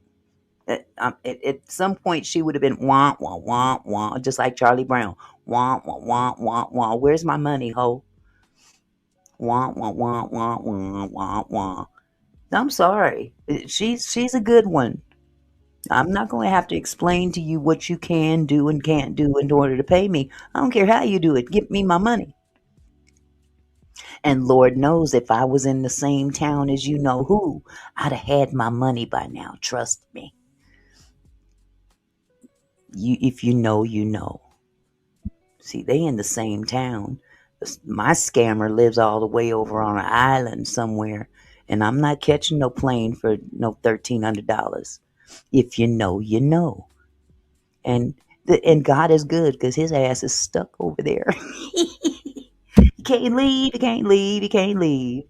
At some point, she would have been wah wah wah wah, just like Charlie Brown. Wah wah wah wah wah. Where's my money, ho? Wah wah wah wah wah wah wah. I'm sorry. She's a good one. I'm not going to have to explain to you what you can do and can't do in order to pay me. I don't care how you do it. Give me my money. And Lord knows if I was in the same town as you know who, I'd have had my money by now. Trust me. If you know, you know. See, they in the same town. My scammer lives all the way over on an island somewhere, and I'm not catching no plane for no $1,300. If you know, you know. And God is good because his ass is stuck over there. You can't leave. You can't leave. You can't leave.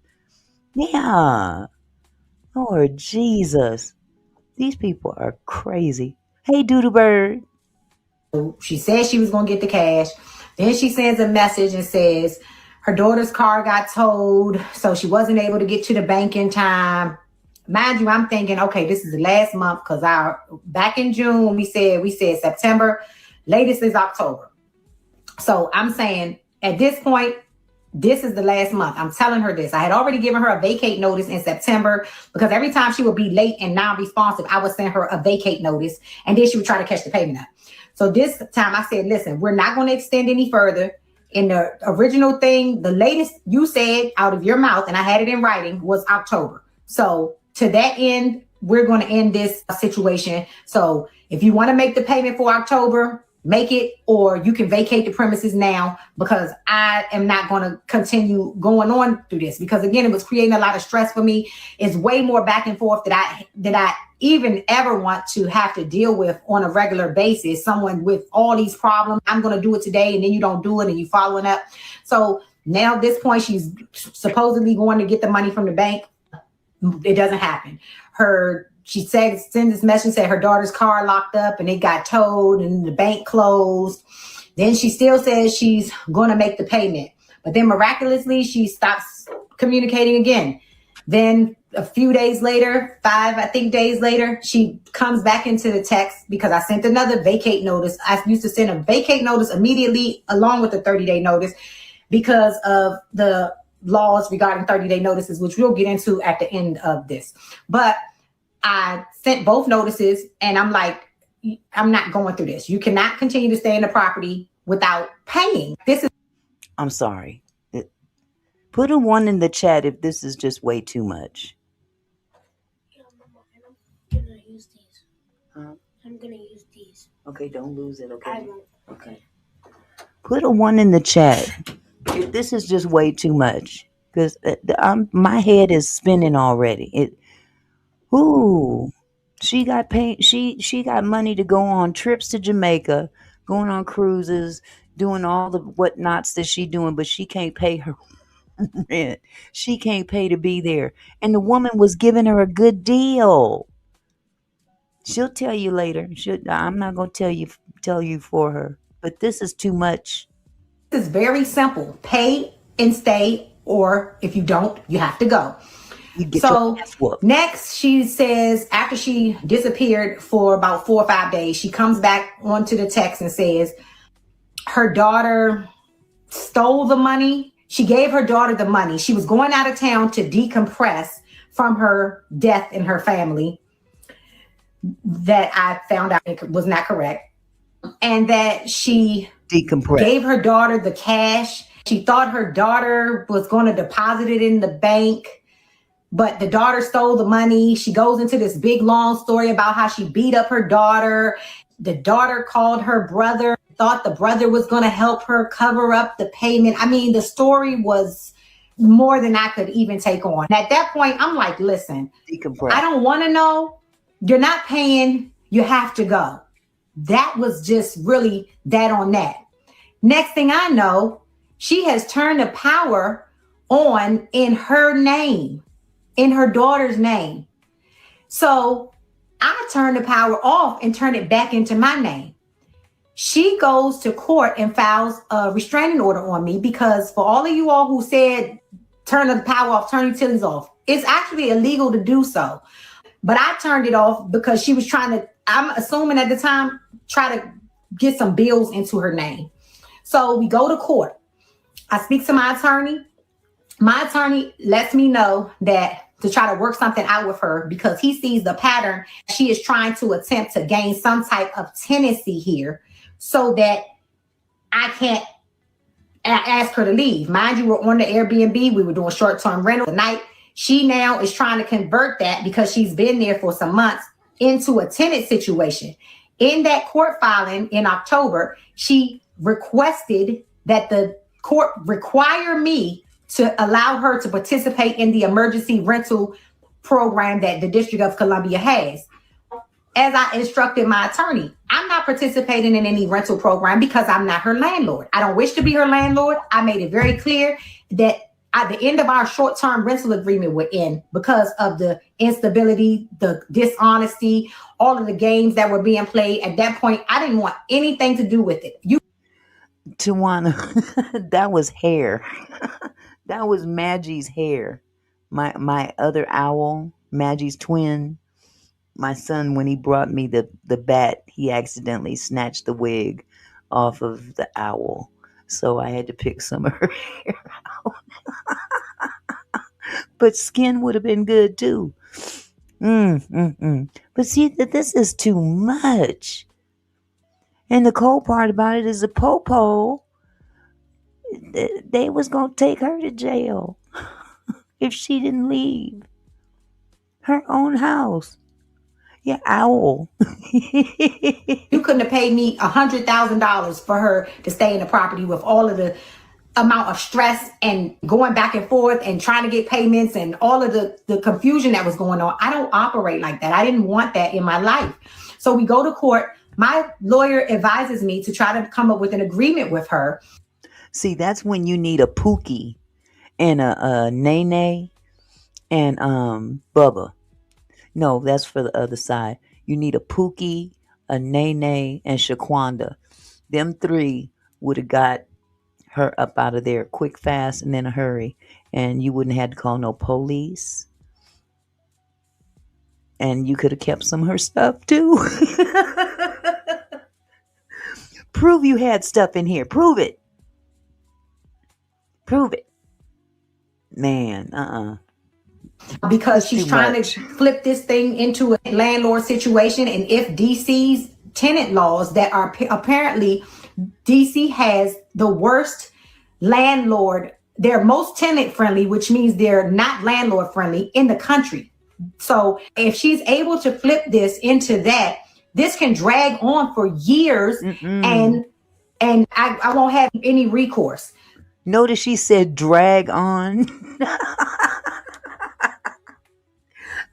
Yeah. Lord Jesus. These people are crazy. Hey, Doodle Bird. she said she was going to get the cash. Then she sends a message and says her daughter's car got towed, so she wasn't able to get to the bank in time. Mind you, I'm thinking, okay, this is the last month because back in June when we said September, latest is October. So I'm saying at this point, this is the last month. I'm telling her this. I had already given her a vacate notice in September because every time she would be late and non-responsive, I would send her a vacate notice and then she would try to catch the payment up. So this time I said, listen, we're not going to extend any further. In the original thing, the latest you said out of your mouth, and I had it in writing, was October. So to that end, we're going to end this situation. So if you want to make the payment for October, make it, or you can vacate the premises now, because I am not going to continue going on through this, because again, it was creating a lot of stress for me. It's way more back and forth that I even ever want to have to deal with on a regular basis. Someone with all these problems, I'm going to do it today, and then you don't do it, and you following up. So now at this point, she's supposedly going to get the money from the bank. It doesn't happen. She said, send this message, said her daughter's car locked up and it got towed and the bank closed. Then she still says she's going to make the payment. But then miraculously, she stops communicating again. Then a few days later, 5 days later, she comes back into the text, because I sent another vacate notice. I used to send a vacate notice immediately along with the 30-day notice because of the laws regarding 30-day notices, which we'll get into at the end of this. But I sent both notices, and I'm like, I'm not going through this. You cannot continue to stay in the property without paying. I'm sorry. Put a 1 in the chat if this is just way too much. Yeah, Mama, and I'm gonna use these. Huh? I'm gonna use these. Okay, don't lose it, okay? I won't. Okay. Put a 1 in the chat if this is just way too much, because my head is spinning already. She got paid. She got money to go on trips to Jamaica, going on cruises, doing all the whatnots that she doing, but she can't pay her rent. She can't pay to be there, and the woman was giving her a good deal. She'll tell you later. I'm not gonna tell you for her, but this is too much. This is very simple. Pay and stay, or if you don't, you have to go. You get your ass whooped. Next, she says, after she disappeared for about 4 or 5 days, she comes back onto the text and says her daughter stole the money. She gave her daughter the money. She was going out of town to decompress from her death in her family. That I found out it was not correct. And that she gave her daughter the cash. She thought her daughter was going to deposit it in the bank, but the daughter stole the money. She goes into this big long story about how she beat up her daughter. The daughter called her brother, thought the brother was going to help her cover up the payment. I mean, the story was more than I could even take on. At that point, I'm like, listen, I don't want to know. You're not paying. You have to go. That was just really that on that. Next thing I know, she has turned the power on in her name, in her daughter's name. So I turned the power off and turned it back into my name. She goes to court and files a restraining order on me, because for all of you all who said turn the power off, turn utilities off, it's actually illegal to do so. But I turned it off because she was trying to, I'm assuming at the time, try to get some bills into her name. So we go to court. I speak to my attorney. My attorney lets me know that to try to work something out with her, because he sees the pattern. She is trying to attempt to gain some type of tenancy here so that I can't ask her to leave. Mind you, we're on the Airbnb. We were doing short-term rental tonight. She now is trying to convert that, because she's been there for some months, into a tenant situation. In that court filing in October, she requested that the court require me to allow her to participate in the emergency rental program that the District of Columbia has. As I instructed my attorney, I'm not participating in any rental program because I'm not her landlord. I don't wish to be her landlord. I made it very clear that at the end of our short-term rental agreement we're in, because of the instability, the dishonesty, all of the games that were being played. At that point, I didn't want anything to do with it. Tawana, that was hair. That was Maggie's hair. My other owl, Maggie's twin. My son, when he brought me the bat, he accidentally snatched the wig off of the owl. So I had to pick some of her hair out. But skin would have been good too. But see, this is too much. And the cold part about it is the popo, they was going to take her to jail if she didn't leave her own house. Yeah, owl. You couldn't have paid me $100,000 for her to stay in the property with all of the amount of stress and going back and forth and trying to get payments and all of the confusion that was going on. I don't operate like that. I didn't want that in my life. So we go to court. My lawyer advises me to try to come up with an agreement with her. See, that's when you need a Pookie and a Nene and Bubba. No, that's for the other side. You need a Pookie, a Nene, and Shaquanda. Them three would have got her up out of there quick, fast, and in a hurry. And you wouldn't have to call no police. And you could have kept some of her stuff too. Prove you had stuff in here. Prove it. Prove it. Man, because That's she's too trying much. to flip this thing into a landlord situation. And if DC's tenant laws that are apparently DC has the worst landlord, they're most tenant friendly, which means they're not landlord friendly in the country. So if she's able to flip this into that, this can drag on for years Mm-mm. and I won't have any recourse. Notice she said drag on.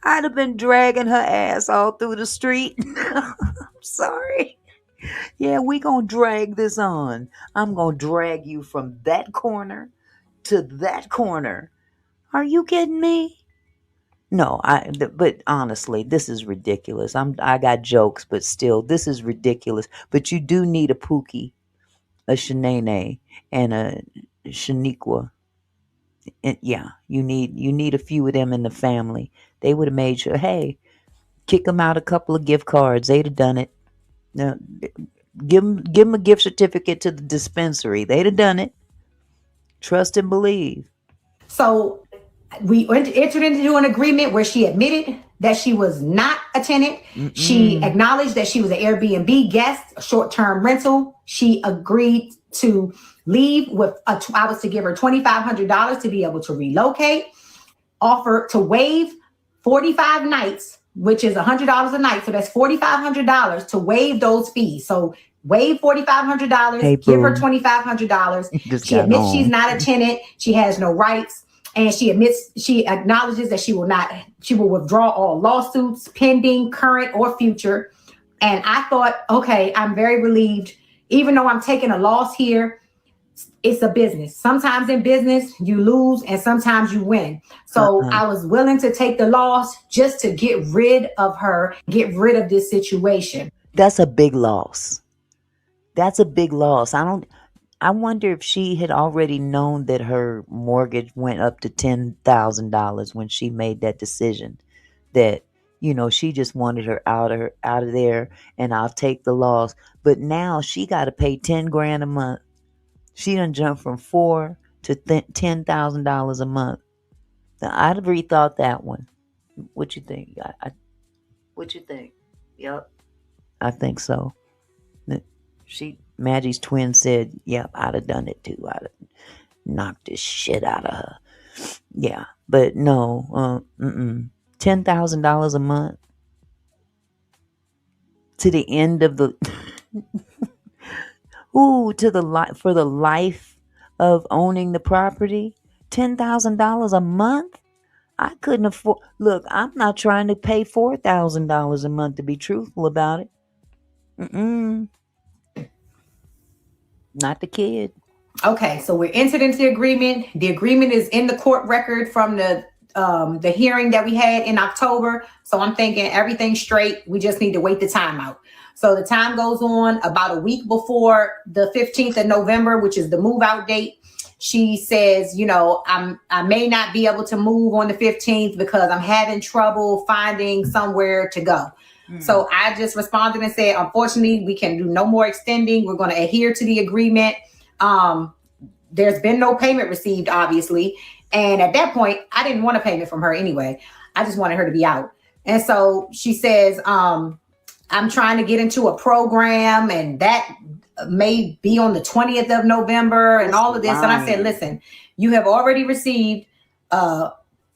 I'd have been dragging her ass all through the street. I'm sorry. Yeah, we gonna drag this on. I'm gonna drag you from that corner to that corner. Are you kidding me? No, but honestly, this is ridiculous. I got jokes, but still, this is ridiculous. But you do need a Pookie, a Shanae, and a Shaniqua. And yeah, you need a few of them in the family. They would have made sure. Hey, kick them out a couple of gift cards. They'd have done it. Now, give them a gift certificate to the dispensary. They'd have done it. Trust and believe. So we entered into an agreement where she admitted that she was not a tenant. She acknowledged that she was an Airbnb guest, a short-term rental. She agreed to leave with I was to give her $2,500 to be able to relocate, offer to waive 45 nights, which is $100 a night. So that's $4,500 to waive those fees. So waive $4,500, Hey, give her boo. $2,500. Just She got admits she's home. not a tenant. She has no rights. And she acknowledges that she will withdraw all lawsuits, pending, current, or future. And I thought, okay, I'm very relieved. Even though I'm taking a loss here, it's a business. Sometimes in business, you lose and sometimes you win. So I was willing to take the loss just to get rid of her, get rid of this situation. That's a big loss. That's a big loss. I wonder if she had already known that her mortgage went up to $10,000 when she made that decision. That she just wanted her out of there, and I'll take the loss. But now she got to pay $10,000 a month. She done jumped from $4,000 to $10,000 a month. Now, I'd have rethought that one. What you think? What you think? Yep, I think so. Maggie's twin said, "Yep, I'd have done it too. I'd have knocked this shit out of her." Yeah, but no, $10,000 a month to the end of the for the life of owning the property. $10,000 a month. I couldn't afford. Look, I'm not trying to pay $4,000 a month, to be truthful about it. Not the kid. Okay, so we're entered into the agreement. The agreement is in the court record from the hearing that we had in October. So I'm thinking everything's straight. We just need to wait the time out. So the time goes on about a week before the 15th of November, which is the move out date. She says, I may not be able to move on the 15th because I'm having trouble finding somewhere to go. So I just responded and said, unfortunately, we can do no more extending. We're going to adhere to the agreement. There's been no payment received, obviously. And at that point, I didn't want a payment from her anyway. I just wanted her to be out. And so she says, I'm trying to get into a program and that may be on the 20th of November and all of this. And I said, listen, you have already received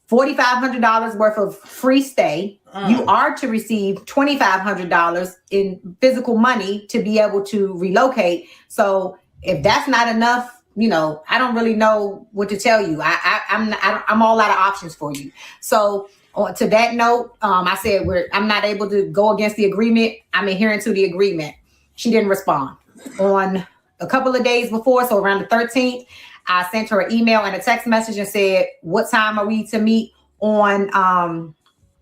$4,500 worth of free stay. You are to receive $2,500 in physical money to be able to relocate. So if that's not enough, I don't really know what to tell you. I'm all out of options for you. So to that note, I said I'm not able to go against the agreement. I'm adhering to the agreement. She didn't respond. On a couple of days before, so around the 13th, I sent her an email and a text message and said, what time are we to meet on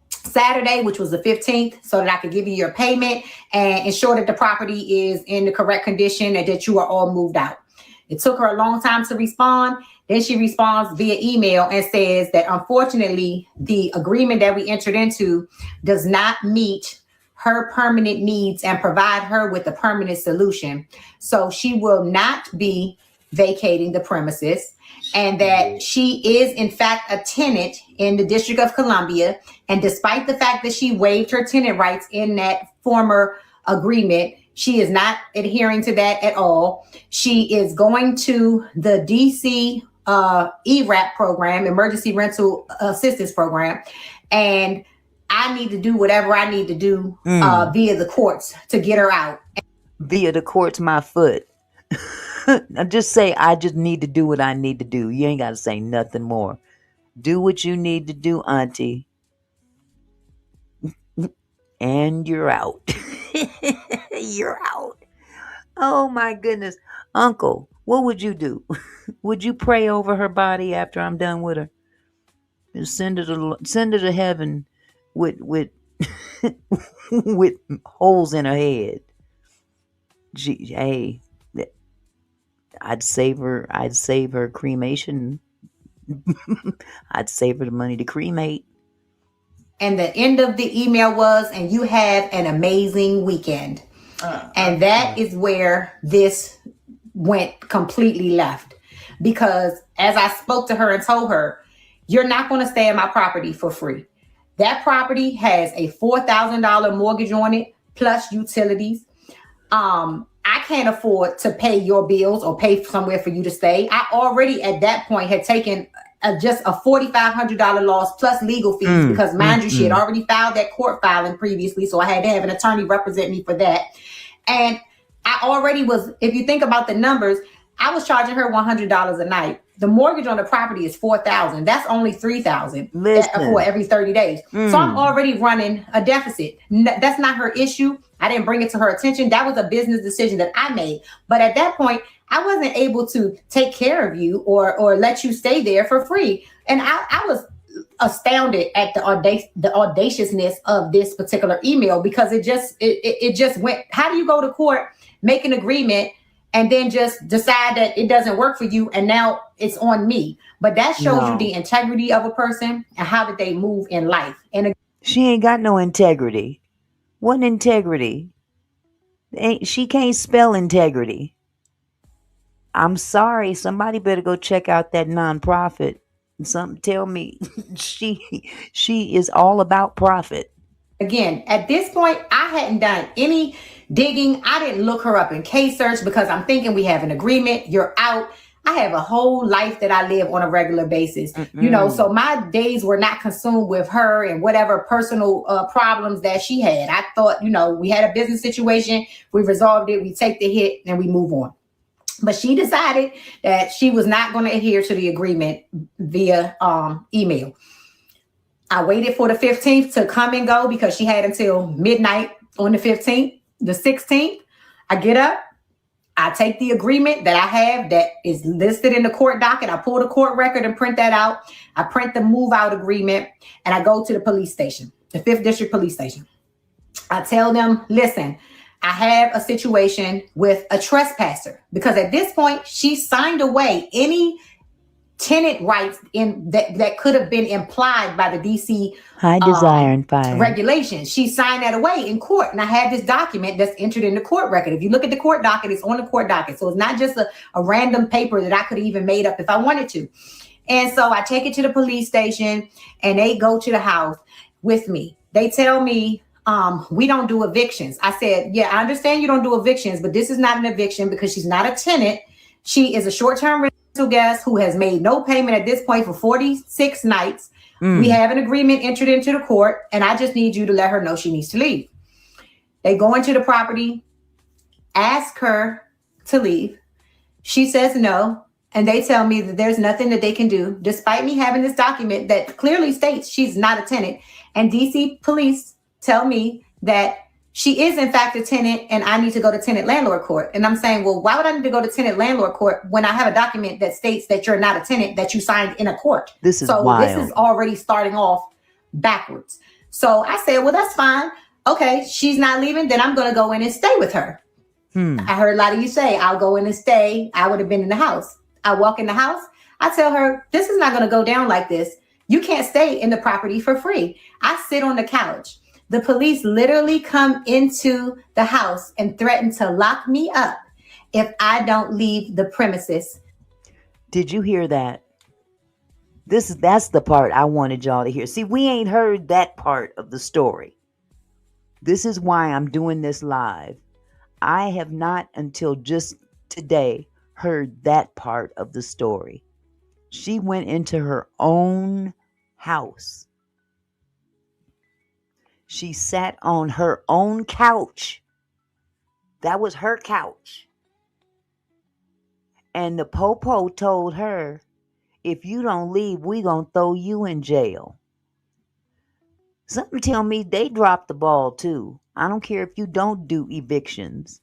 Saturday, which was the 15th, so that I could give you your payment and ensure that the property is in the correct condition and that you are all moved out. It took her a long time to respond. Then she responds via email and says that unfortunately, the agreement that we entered into does not meet her permanent needs and provide her with a permanent solution. So she will not be vacating the premises, and that she is in fact a tenant in the District of Columbia. And despite the fact that she waived her tenant rights in that former agreement, she is not adhering to that at all. She is going to the DC ERAP program, Emergency Rental Assistance Program, and I need to do whatever I need to do via the courts to get her out. Via the courts, my foot. Just say, I just need to do what I need to do. You ain't got to say nothing more. Do what you need to do, auntie. And you're out. You're out. Oh my goodness. Uncle, what would you do? Would you pray over her body after I'm done with her? And send her to heaven with with holes in her head. Hey, I'd save her cremation. I'd save her the money to cremate. And the end of the email was, and you have an amazing weekend. And that is where this went completely left. Because as I spoke to her and told her, you're not going to stay in my property for free. That property has a $4,000 mortgage on it, plus utilities. I can't afford to pay your bills or pay somewhere for you to stay. I already at that point had taken just a $4,500 loss plus legal fees because mind you, she had already filed that court filing previously. So I had to have an attorney represent me for that. And I already was, if you think about the numbers, I was charging her $100 a night. The mortgage on the property is $4,000. That's only $3,000 for every 30 days. So I'm already running a deficit. That's not her issue. I didn't bring it to her attention. That was a business decision that I made. But at that point, I wasn't able to take care of you or let you stay there for free. And I was astounded at the audaciousness of this particular email, because it just went, how do you go to court, make an agreement, and then just decide that it doesn't work for you, and now it's on me? But that shows you the integrity of a person and how did they move in life. And she ain't got no integrity. What integrity? She can't spell integrity. I'm sorry. Somebody better go check out that nonprofit. Something tell me she is all about profit. Again, at this point, I hadn't done any digging. I didn't look her up in case search because I'm thinking we have an agreement. You're out. I have a whole life that I live on a regular basis, so my days were not consumed with her and whatever personal problems that she had. I thought, we had a business situation. We resolved it. We take the hit and we move on. But she decided that she was not going to adhere to the agreement via email. I waited for the 15th to come and go because she had until midnight on the 15th. The 16th, I get up. I take the agreement that I have that is listed in the court docket. I pull the court record and print that out. I print the move out agreement and I go to the police station, the 5th District Police Station. I tell them, listen, I have a situation with a trespasser, because at this point she signed away any tenant rights in that could have been implied by the DC high desire and fire regulations. She signed that away in court, and I have this document that's entered in the court record. If you look at the court docket, it's on the court docket, so it's not just a random paper that I could have even made up if I wanted to. And so I take it to the police station, and they go to the house with me. They tell me, we don't do evictions. I said, yeah, I understand you don't do evictions, but this is not an eviction because she's not a tenant. She is a short-term rental guest who has made no payment at this point for 46 nights. We have an agreement entered into the court, and I just need you to let her know she needs to leave. They go into the property, ask her to leave. She says no, and they tell me that there's nothing that they can do, despite me having this document that clearly states she's not a tenant. And DC police tell me that she is in fact a tenant and I need to go to tenant landlord court. And I'm saying, well, why would I need to go to tenant landlord court when I have a document that states that you're not a tenant that you signed in a court? This is so wild. This is already starting off backwards. So I said, well, that's fine. Okay, she's not leaving, then I'm going to go in and stay with her. I heard a lot of you say, I'll go in and stay. I would have been in the house. I walk in the house. I tell her, this is not going to go down like this. You can't stay in the property for free. I sit on the couch. The police literally come into the house and threaten to lock me up if I don't leave the premises. Did you hear that? That's the part I wanted y'all to hear. See, we ain't heard that part of the story. This is why I'm doing this live. I have not until just today heard that part of the story. She went into her own house. She sat on her own couch. That was her couch. And the popo told her, if you don't leave, we gonna throw you in jail. Something tell me they dropped the ball too. I don't care if you don't do evictions.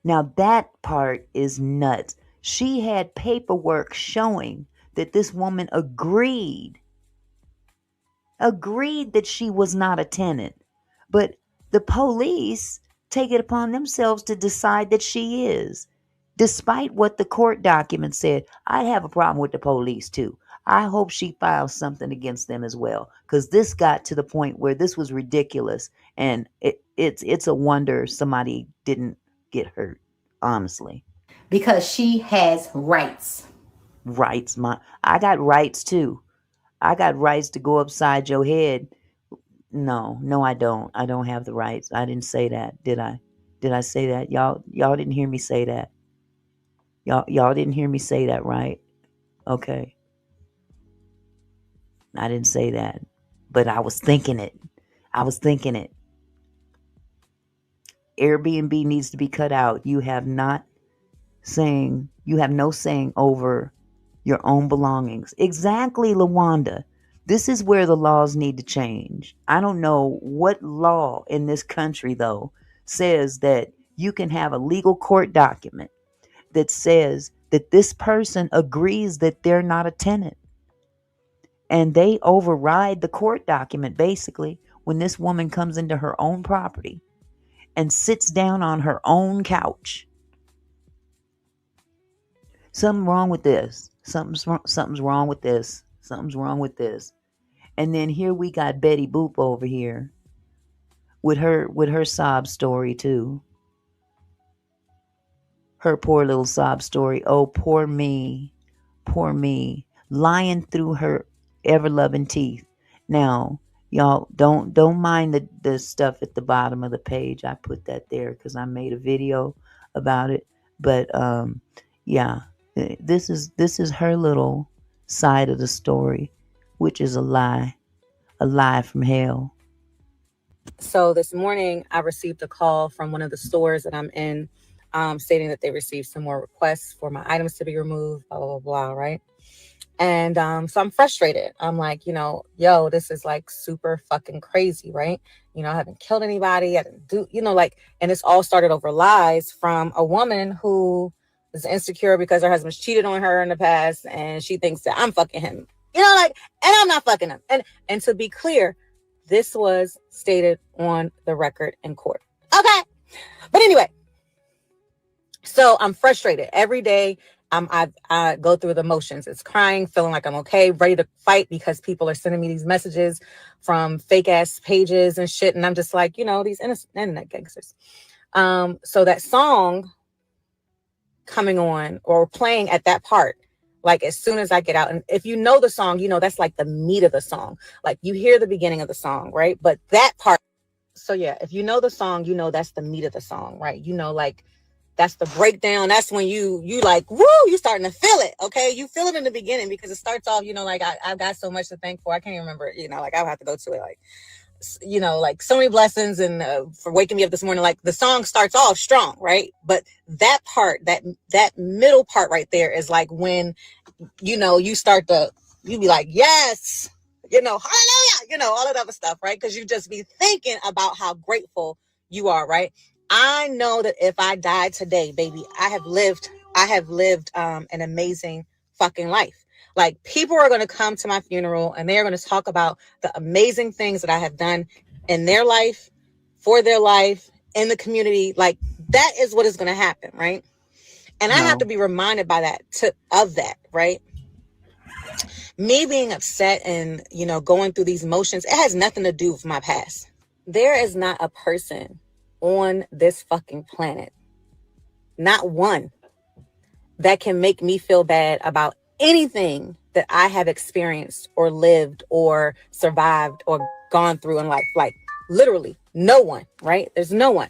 Now that part is nuts. She had paperwork showing that this woman agreed that she was not a tenant. But the police take it upon themselves to decide that she is. Despite what the court document said, I have a problem with the police too. I hope she files something against them as well, because this got to the point where this was ridiculous, and it's a wonder somebody didn't get hurt, honestly. Because she has rights. Rights, I got rights too. I got rights to go upside your head. No, I don't. I don't have the rights. I didn't say that, did I? Did I say that? Y'all didn't hear me say that. Y'all didn't hear me say that, right? Okay. I didn't say that, but I was thinking it. Airbnb needs to be cut out. You have no saying over your own belongings. Exactly, LaWanda. This is where the laws need to change. I don't know what law in this country, though, says that you can have a legal court document that says that this person agrees that they're not a tenant. And they override the court document, basically, when this woman comes into her own property and sits down on her own couch. Something wrong with this. Something's wrong with this. Something's wrong with this. And then here we got Betty Boop over here with her sob story too. Her poor little sob story. Oh, poor me, lying through her ever-loving teeth. Now, y'all don't mind the stuff at the bottom of the page. I put that there because I made a video about it. But yeah, this is her little side of the story, which is a lie from hell. So this morning I received a call from one of the stores that I'm in, stating that they received some more requests for my items to be removed, blah, blah, blah, blah, right? And so I'm frustrated. I'm like, yo, this is like super fucking crazy, right? I haven't killed anybody. I didn't do, and it's all started over lies from a woman who is insecure because her husband's cheated on her in the past and she thinks that I'm fucking him, and I'm not fucking him. And to be clear, this was stated on the record in court. Okay. But anyway, so I'm frustrated every day. I go through the motions. It's crying, feeling like I'm okay, ready to fight because people are sending me these messages from fake ass pages and shit. And I'm just like, these innocent internet gangsters. So that song coming on or playing at that part, like as soon as I get out, and if you know the song, that's like the meat of the song. Like you hear the beginning of the song, right? But that part. So yeah, if you know the song, that's the meat of the song, right? Like That's the breakdown. That's when you like, woo, you starting to feel it. Okay. You feel it in the beginning because it starts off, like I've got so much to thank for. I can't even remember it, like I'll have to go to it. Like, like so many blessings and for waking me up this morning. Like the song starts off strong, right? But that part, that middle part right there is like when, you start to, you be like, yes, hallelujah, all of that other stuff, right? Because you just be thinking about how grateful you are, right? I know that if I died today, baby, I have lived an amazing fucking life. Like people are going to come to my funeral and they are going to talk about the amazing things that I have done in their life, for their life, in the community. Like that is what is going to happen, right? And I have to be reminded by of that, right? Me being upset and, going through these motions, it has nothing to do with my past. There is not a person on this fucking planet, not one, that can make me feel bad about anything that I have experienced or lived or survived or gone through in life. Like literally no one, right? There's no one.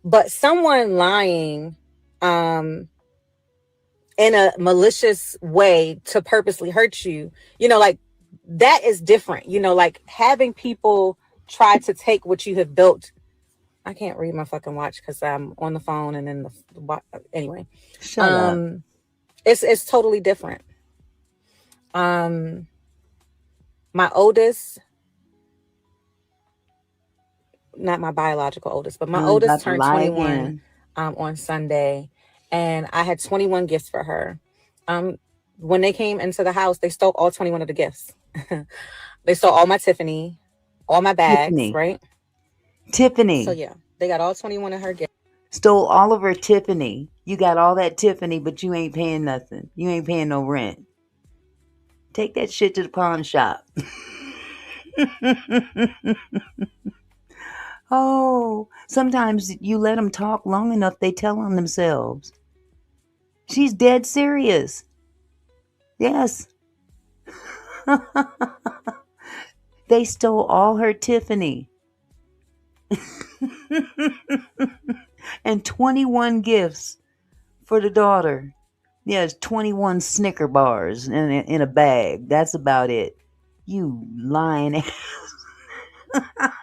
But someone lying in a malicious way to purposely hurt you, like that is different. Like having people try to take what you have built. I can't read my fucking watch because I'm on the phone and then anyway. Shut up. It's totally different. My oldest, not my biological oldest, but my oldest turned 21 on Sunday, and I had 21 gifts for her. When they came into the house, they stole all 21 of the gifts. They stole all my Tiffany, all my bags, right? Tiffany. So yeah, they got all 21 of her gifts. Stole all of her Tiffany. You got all that Tiffany, but you ain't paying nothing. You ain't paying no rent. Take that shit to the pawn shop. Oh, sometimes you let them talk long enough, they tell on themselves. She's dead serious. Yes. They stole all her Tiffany. And 21 gifts for the daughter. Yes, 21 Snicker bars in a bag. That's about it. You lying ass.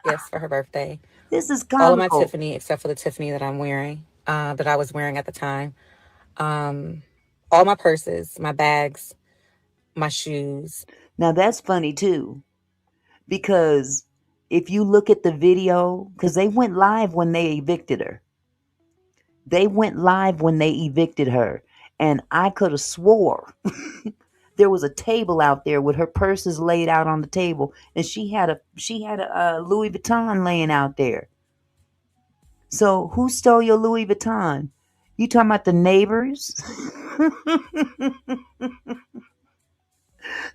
Yes, for her birthday. This is comical. All of my Tiffany, except for the Tiffany that I'm wearing, that I was wearing at the time. All my purses, my bags, my shoes. Now that's funny too, because if you look at the video, because they went live when they evicted her. They went live when they evicted her, and I could have swore there was a table out there with her purses laid out on the table, and she had a Louis Vuitton laying out there. So who stole your Louis Vuitton? You talking about the neighbors?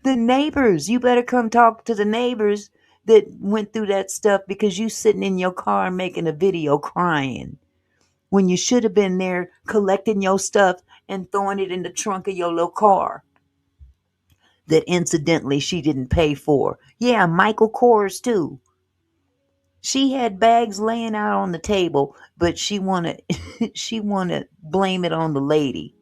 The neighbors. You better come talk to the neighbors that went through that stuff, because you sitting in your car making a video crying when you should have been there collecting your stuff and throwing it in the trunk of your little car that incidentally she didn't pay for. Yeah, Michael Kors too. She had bags laying out on the table, but she wanna blame it on the lady.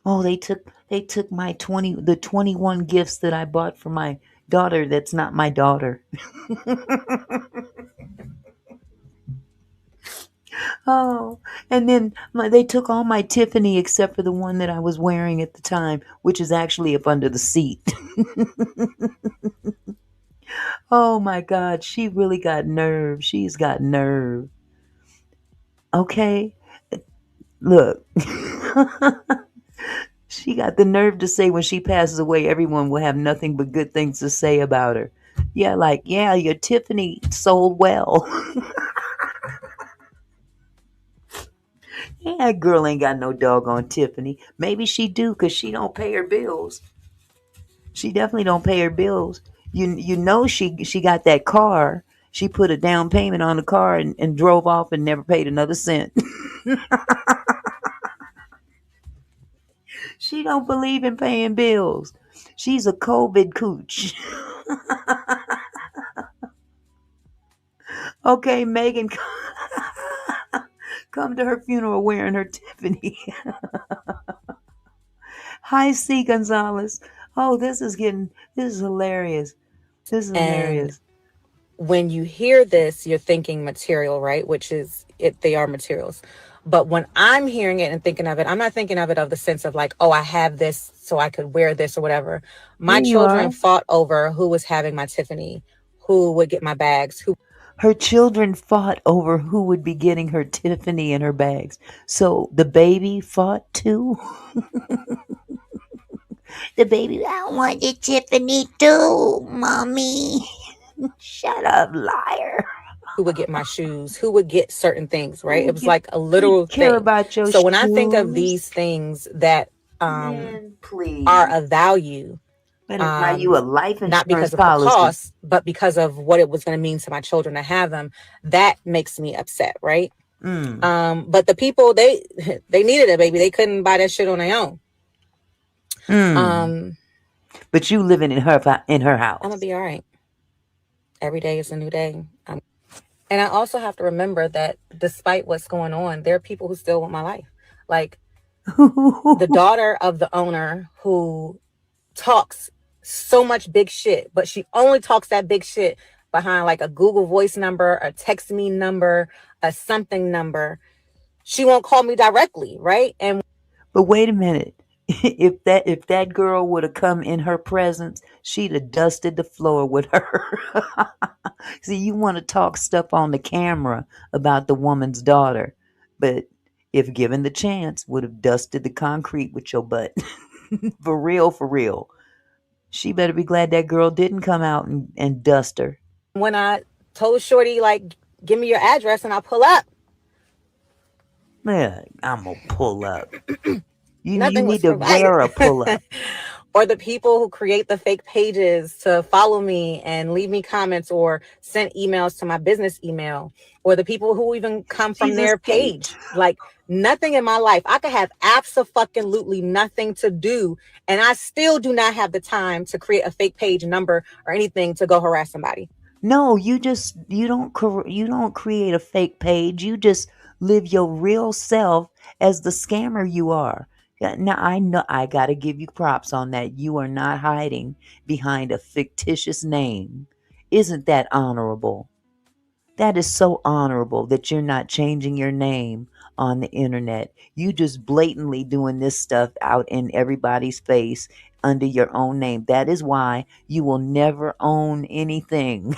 Oh, they took my 21 gifts that I bought for my daughter that's not my daughter. Oh, and then they took all my Tiffany except for the one that I was wearing at the time, which is actually up under the seat. Oh my God, she really got nerve. She's got nerve. Okay, look. She got the nerve to say when she passes away, everyone will have nothing but good things to say about her. Yeah, like, yeah, your Tiffany sold well. Yeah, that girl ain't got no doggone Tiffany. Maybe she do, because she don't pay her bills. She definitely don't pay her bills. You know she got that car. She put a down payment on the car and drove off and never paid another cent. She don't believe in paying bills. She's a COVID cooch. Okay, Megan. come to her funeral wearing her Tiffany. Hi, C. Gonzalez. Oh, this is hilarious. This is And hilarious. when you hear this, you're thinking material, right? Which is it, they are materials. But when I'm hearing it and thinking of it, I'm not thinking of it of the sense of like, oh, I have this so I could wear this or whatever. My Yeah, you children are. fought over who was having my Tiffany, who would get my bags, who Her children fought over who would be getting her Tiffany in her bags. So the baby fought too. The baby, I want the Tiffany too, mommy. Shut up, liar. who would get my shoes, who would get certain things, right? Who It was get like a who literal care thing. about your So when I think of shoes? these things that Man, please. are of value, Better buy you a life not insurance because of the policy. cost, but because of what it was going to mean to my children to have them, that makes me upset, right? But the people they needed it, baby. They couldn't buy that shit on their own. But you living in her I'm gonna house. be all right. Every day is a new day. And I also have to remember that despite what's going on, there are people who still want my life. Like the daughter of the owner who talks so much big shit, but she only talks that big shit behind like a Google Voice number, a text me number, a something number. She won't call me directly, right? And But wait a minute. If that girl would have come in her presence, she'd have dusted the floor with her. See, you want to talk stuff on the camera about the woman's daughter, but if given the chance, would have dusted the concrete with your butt. For real, for real. She better be glad that girl didn't come out and dust her. when I told Shorty, like, give me your address and I'll pull up, Yeah, I'm gonna pull up. You nothing was need to provided. wear a pull up. Or the people who create the fake pages to follow me and leave me comments or send emails to my business email, or the people who even come from She's their escaped. page. Like nothing in my life. I could have absolutely nothing to do, and I still do not have the time to create a fake page number or anything to go harass somebody. No, you don't create a fake page. You just live your real self as the scammer you are. Yeah, now I know I got to give you props on that. You are not hiding behind a fictitious name. Isn't that honorable? That is so honorable that you're not changing your name on the internet. You just blatantly doing this stuff out in everybody's face under your own name. That is why you will never own anything.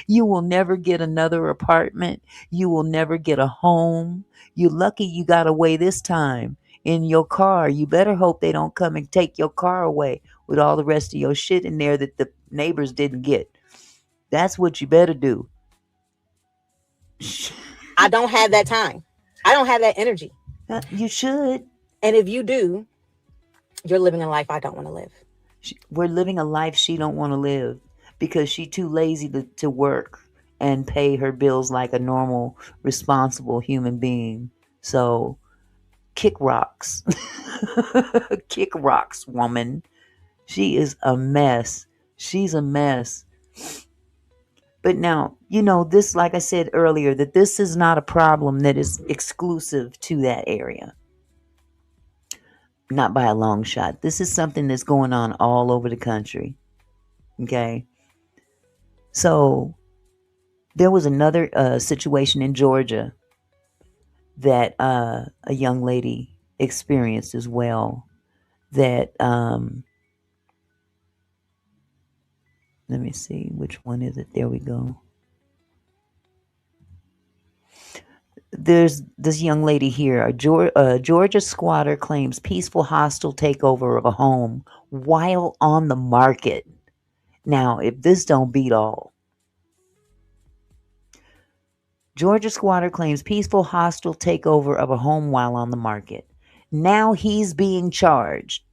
You will never get another apartment. You will never get a home. You're lucky you got away this time in your car. You better hope they don't come and take your car away with all the rest of your shit in there that the neighbors didn't get. That's what you better do. I don't have that time. I don't have that energy. You should. And if you do, you're living a life I don't want to live. We're living a life she don't want to live because she too lazy to work and pay her bills like a normal, responsible human being. So kick rocks. Kick rocks, woman. She is a mess. She's a mess. But now, this, like I said earlier, that this is not a problem that is exclusive to that area. Not by a long shot. This is something that's going on all over the country. Okay. So there was another situation in Georgia that a young lady experienced as well. That let me see, which one is it? There we go. There's this young lady here. A Georgia squatter claims peaceful hostile takeover of a home while on the market. Now, if this don't beat all. Georgia squatter claims peaceful hostile takeover of a home while on the market. Now he's being charged.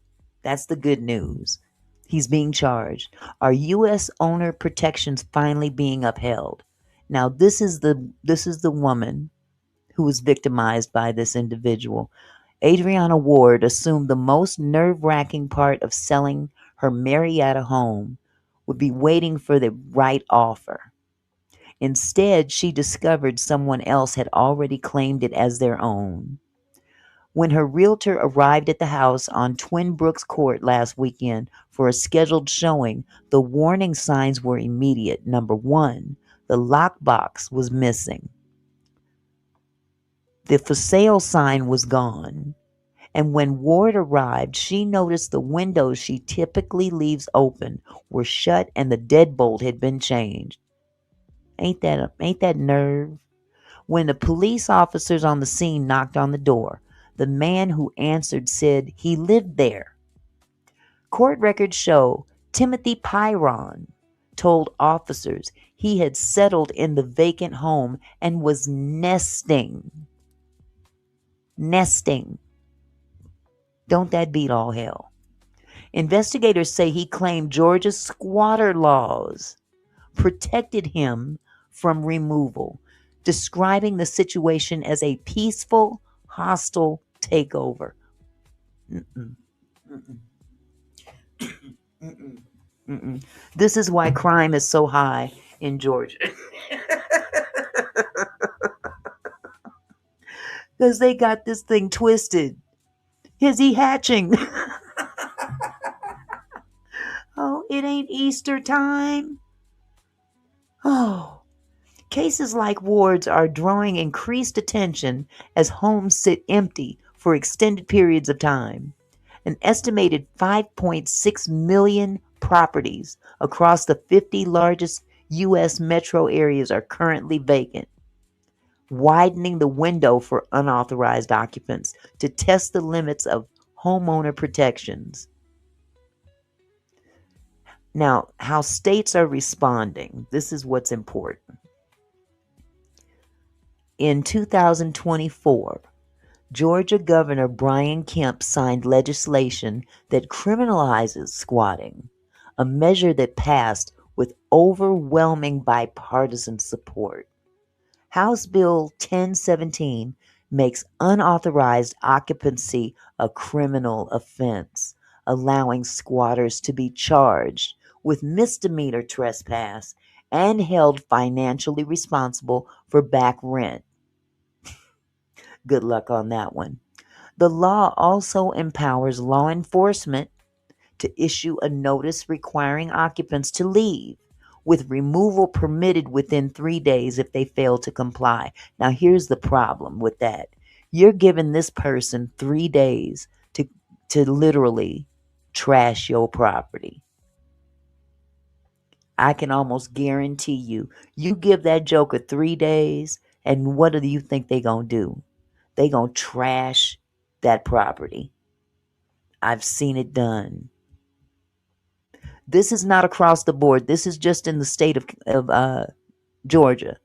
That's the good news. He's being charged. Are U.S. owner protections finally being upheld? Now, this is the woman who was victimized by this individual. Adriana Ward assumed the most nerve-wracking part of selling her Marietta home would be waiting for the right offer. Instead, she discovered someone else had already claimed it as their own. When her realtor arrived at the house on Twin Brooks Court last weekend for a scheduled showing, the warning signs were immediate. Number one, the lockbox was missing. The for sale sign was gone. And when Ward arrived, she noticed the windows she typically leaves open were shut and the deadbolt had been changed. Ain't that nerve? When the police officers on the scene knocked on the door, the man who answered said he lived there. Court records show Timothy Pyron told officers he had settled in the vacant home and was nesting. Nesting. Don't that beat all hell? Investigators say he claimed Georgia's squatter laws protected him from removal, describing the situation as a peaceful, hostile takeover. Mm-mm, mm-mm, mm-mm, mm-mm. This is why crime is so high in Georgia. Because they got this thing twisted. Is he hatching? Oh, it ain't Easter time. Oh, cases like Ward's are drawing increased attention as homes sit empty for extended periods of time. An estimated 5.6 million properties across the 50 largest U.S. metro areas are currently vacant, widening the window for unauthorized occupants to test the limits of homeowner protections. Now, how states are responding, this is what's important. In 2024, Georgia Governor Brian Kemp signed legislation that criminalizes squatting, a measure that passed with overwhelming bipartisan support. House Bill 1017 makes unauthorized occupancy a criminal offense, allowing squatters to be charged with misdemeanor trespass and held financially responsible for back rent. Good luck on that one. The law also empowers law enforcement to issue a notice requiring occupants to leave, with removal permitted within 3 days if they fail to comply. Now, here's the problem with that. You're giving this person 3 days to literally trash your property. I can almost guarantee you, you give that joker 3 days, and what do you think they gonna do? They gonna trash that property. I've seen it done. This is not across the board. This is just in the state of Georgia.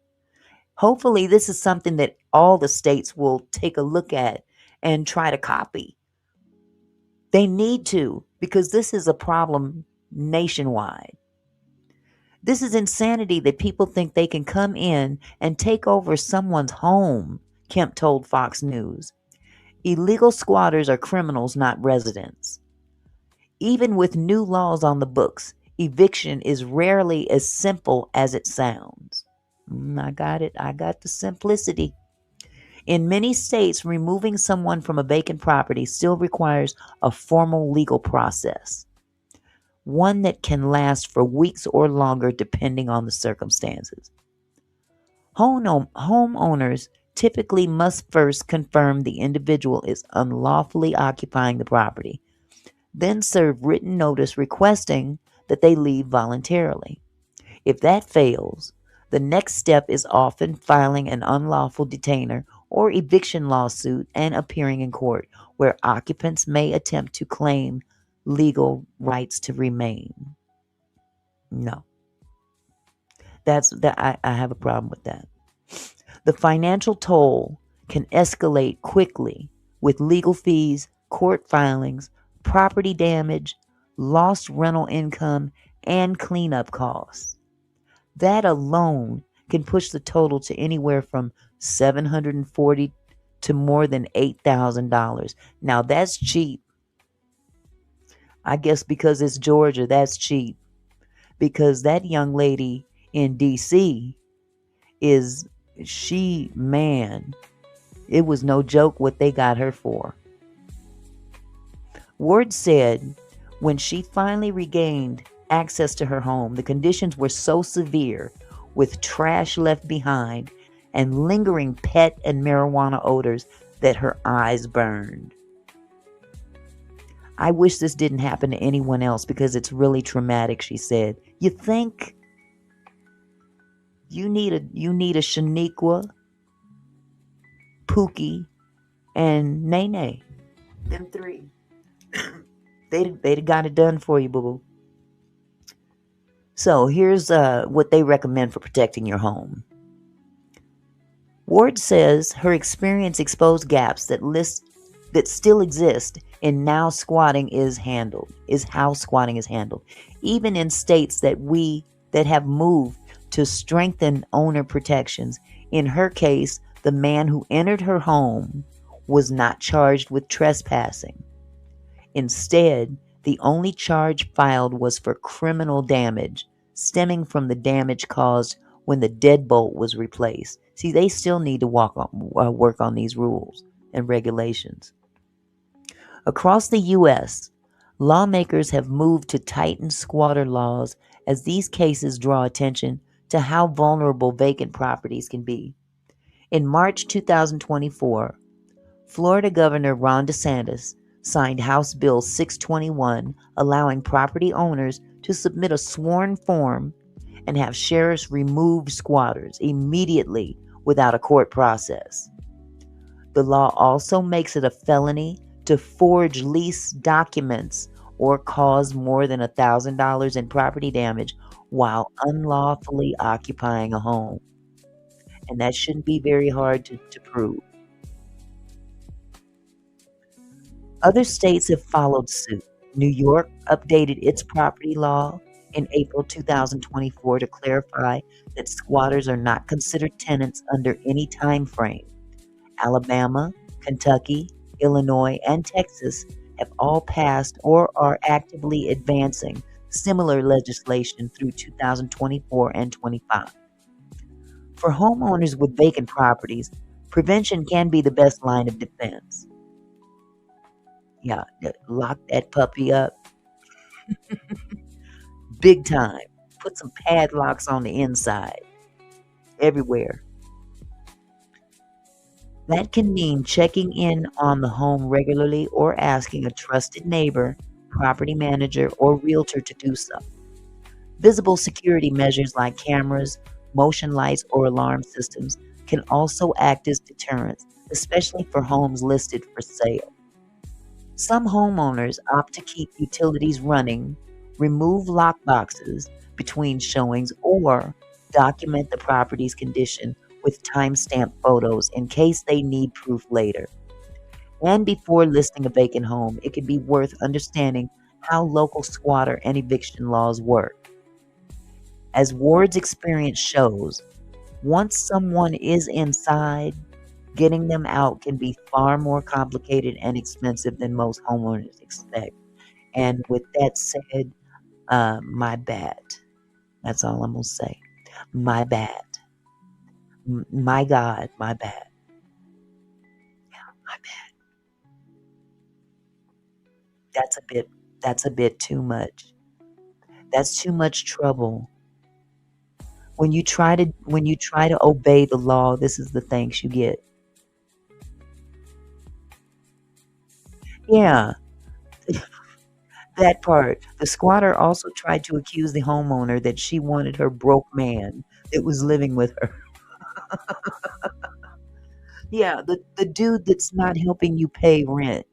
Hopefully, this is something that all the states will take a look at and try to copy. They need to, because this is a problem nationwide. This is insanity that people think they can come in and take over someone's home, Kemp told Fox News. Illegal squatters are criminals, not residents. Even with new laws on the books, eviction is rarely as simple as it sounds. I got it. I got the simplicity. In many states, removing someone from a vacant property still requires a formal legal process, one that can last for weeks or longer depending on the circumstances. Homeowners typically must first confirm the individual is unlawfully occupying the property, then serve written notice requesting that they leave voluntarily. If that fails, the next step is often filing an unlawful detainer or eviction lawsuit and appearing in court, where occupants may attempt to claim legal rights to remain. No. I have a problem with that. The financial toll can escalate quickly with legal fees, court filings, property damage, lost rental income, and cleanup costs. That alone can push the total to anywhere from $740 to more than $8,000. Now that's cheap. I guess because it's Georgia, that's cheap. Because that young lady in DC is man, it was no joke what they got her for. Ward said when she finally regained access to her home, the conditions were so severe, with trash left behind and lingering pet and marijuana odors, that her eyes burned. I wish this didn't happen to anyone else because it's really traumatic, she said. You think you need a Shaniqua, Pookie, and Nene. Them three. They'd got it done for you, boo-boo. So here's what they recommend for protecting your home. Ward says her experience exposed gaps that still exist in how squatting is handled, even in states that have moved to strengthen owner protections. In her case, the man who entered her home was not charged with trespassing. Instead, the only charge filed was for criminal damage, stemming from the damage caused when the deadbolt was replaced. See, they still need to work on these rules and regulations. Across the U.S., lawmakers have moved to tighten squatter laws as these cases draw attention to how vulnerable vacant properties can be. In March 2024, Florida Governor Ron DeSantis signed House Bill 621, allowing property owners to submit a sworn form and have sheriffs remove squatters immediately without a court process. The law also makes it a felony to forge lease documents or cause more than $1,000 in property damage while unlawfully occupying a home. And that shouldn't be very hard to prove. Other states have followed suit. New York updated its property law in April 2024 to clarify that squatters are not considered tenants under any time frame. Alabama, Kentucky, Illinois, and Texas have all passed or are actively advancing similar legislation through 2024 and 25. For homeowners with vacant properties, prevention can be the best line of defense. Yeah, lock that puppy up. Big time. Put some padlocks on the inside. Everywhere. That can mean checking in on the home regularly or asking a trusted neighbor, property manager, or realtor to do so. Visible security measures like cameras, motion lights, or alarm systems can also act as deterrents, especially for homes listed for sale. Some homeowners opt to keep utilities running, remove lockboxes between showings, or document the property's condition with timestamp photos in case they need proof later. And before listing a vacant home, it can be worth understanding how local squatter and eviction laws work. As Ward's experience shows, once someone is inside, getting them out can be far more complicated and expensive than most homeowners expect. And with that said, my bad. That's all I'm going to say. My bad. My God, my bad. Yeah, my bad. That's a bit too much. That's too much trouble. When you try to obey the law, this is the thanks you get. Yeah, that part. The squatter also tried to accuse the homeowner that she wanted her broke man that was living with her. Yeah, the dude that's not helping you pay rent.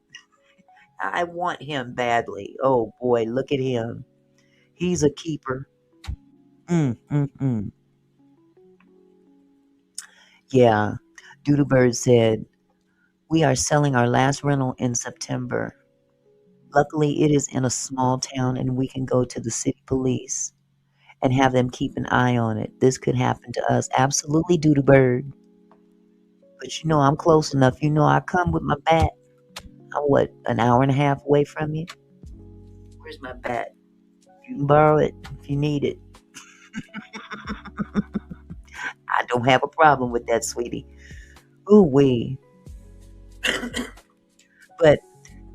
I want him badly. Oh boy, look at him. He's a keeper. Mm, mm, mm. Yeah. Doodlebird said, "We are selling our last rental in September. Luckily, it is in a small town and we can go to the city police and have them keep an eye on it. This could happen to us." Absolutely, Doodlebird. But you know, I'm close enough. You know, I come with my bat. I'm what, an hour and a half away from you? Where's my bat? You can borrow it if you need it. I don't have a problem with that, sweetie. Ooh wee. But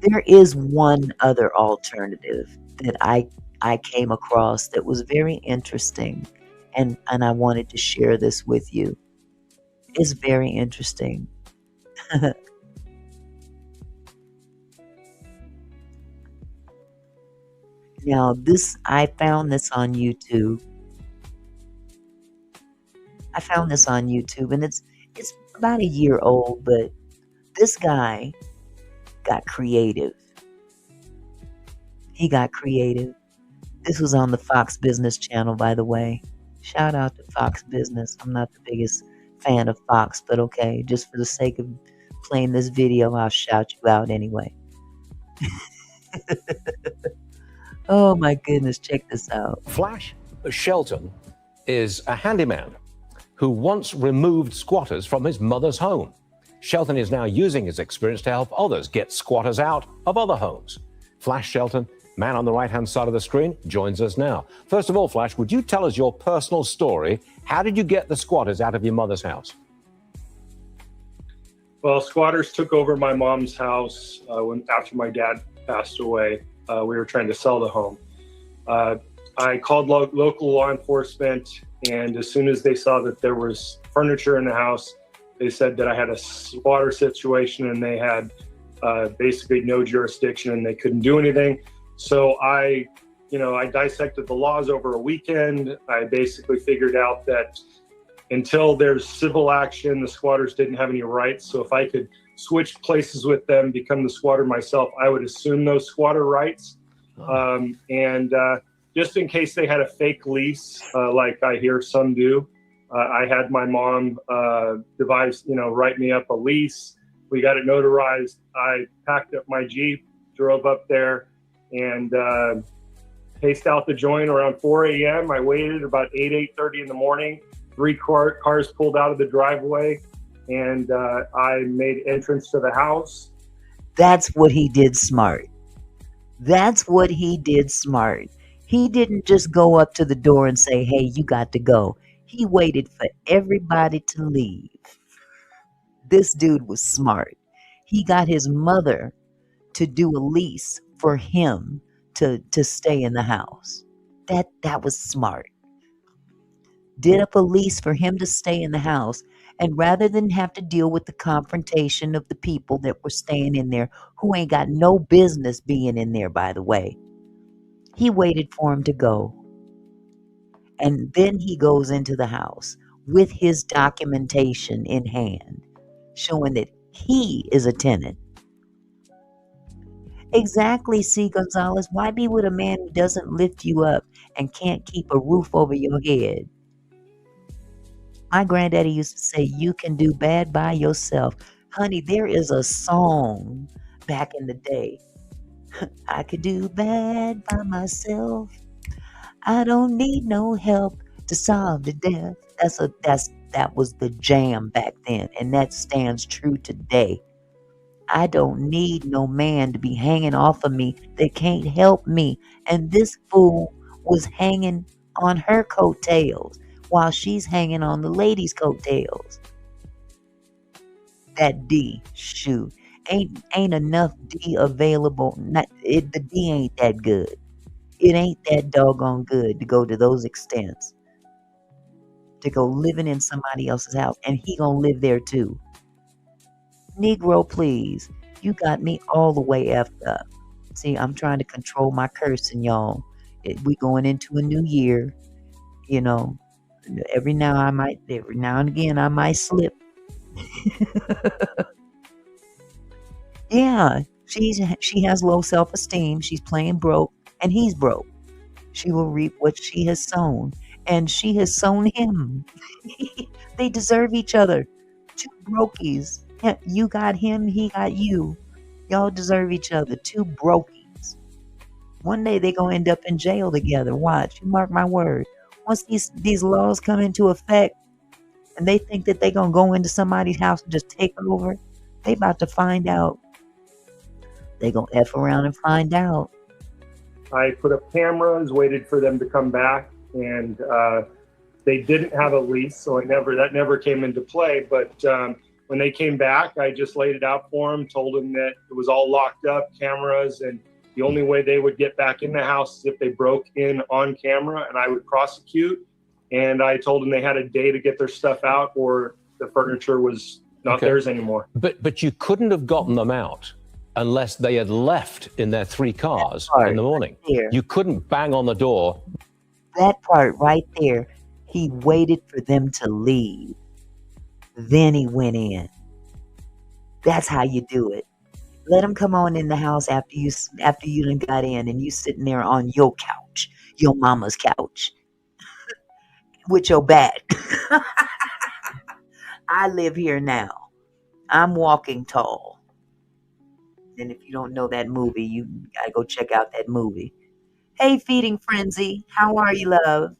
there is one other alternative that I came across that was very interesting, and I wanted to share this with you. It's very interesting. Now, I found this on YouTube. I found this on YouTube, and it's about a year old, but this guy got creative. He got creative. This was on the Fox Business channel, by the way. Shout out to Fox Business. I'm not the biggest fan of Fox, but okay, just for the sake of playing this video, I'll shout you out anyway. Oh my goodness, check this out. Flash Shelton is a handyman who once removed squatters from his mother's home. Shelton is now using his experience to help others get squatters out of other homes. Flash Shelton, man on the right-hand side of the screen, joins us now. First of all, Flash, would you tell us your personal story? How did you get the squatters out of your mother's house? Well, squatters took over my mom's house after my dad passed away. We were trying to sell the home. I called local law enforcement, and as soon as they saw that there was furniture in the house, they said that I had a squatter situation and they had basically no jurisdiction and they couldn't do anything. So I dissected the laws over a weekend. I basically figured out that until there's civil action, the squatters didn't have any rights. So if I could switch places with them, become the squatter myself, I would assume those squatter rights. Just in case they had a fake lease, like I hear some do, I had my mom write me up a lease. We got it notarized. I packed up my Jeep, drove up there, and paced out the joint around 4 a.m. I waited about 8:30 in the morning. 3 cars pulled out of the driveway, and I made entrance to the house. That's what he did smart. That's what he did smart. He didn't just go up to the door and say, hey, you got to go. He waited for everybody to leave. This dude was smart. He got his mother to do a lease for him to stay in the house. That was smart. Did up a lease for him to stay in the house, and rather than have to deal with the confrontation of the people that were staying in there, who ain't got no business being in there, by the way, he waited for him to go. And then he goes into the house with his documentation in hand, showing that he is a tenant. Exactly, C. Gonzalez. Why be with a man who doesn't lift you up and can't keep a roof over your head? My granddaddy used to say, you can do bad by yourself. Honey, there is a song back in the day. I could do bad by myself. I don't need no help to solve the death. That was the jam back then, and that stands true today. I don't need no man to be hanging off of me that can't help me. And this fool was hanging on her coattails while she's hanging on the lady's coattails. That D, shoot, ain't enough D available. The D ain't that good. It ain't that doggone good to go to those extents, to go living in somebody else's house, and he gonna live there too. Negro, please, you got me all the way effed up. See, I'm trying to control my cursing, y'all. We going into a new year, you know. Every now and again, I might slip. Yeah, she has low self-esteem. She's playing broke, and he's broke. She will reap what she has sown, and she has sown him. They deserve each other. Two brokies. You got him, he got you. Y'all deserve each other. Two brokies. One day they gonna end up in jail together. Watch, you mark my word. Once these laws come into effect, and they think that they gonna go into somebody's house and just take over, they about to find out. They gonna F around and find out. I put up cameras, waited for them to come back, and They didn't have a lease, so that never came into play. But when they came back, I just laid it out for them, told them that it was all locked up, cameras, and the only way they would get back in the house is if they broke in on camera, and I would prosecute. And I told them they had a day to get their stuff out, or the furniture was not theirs anymore. But you couldn't have gotten them out unless they had left in their 3 cars in the morning. There. You couldn't bang on the door. That part right there, he waited for them to leave. Then he went in. That's how you do it. Let them come on in the house after you done got in, and you sitting there on your couch, your mama's couch, with your back. I live here now. I'm Walking Tall. And if you don't know that movie, you gotta go check out that movie. Hey, Feeding Frenzy, how are you, love?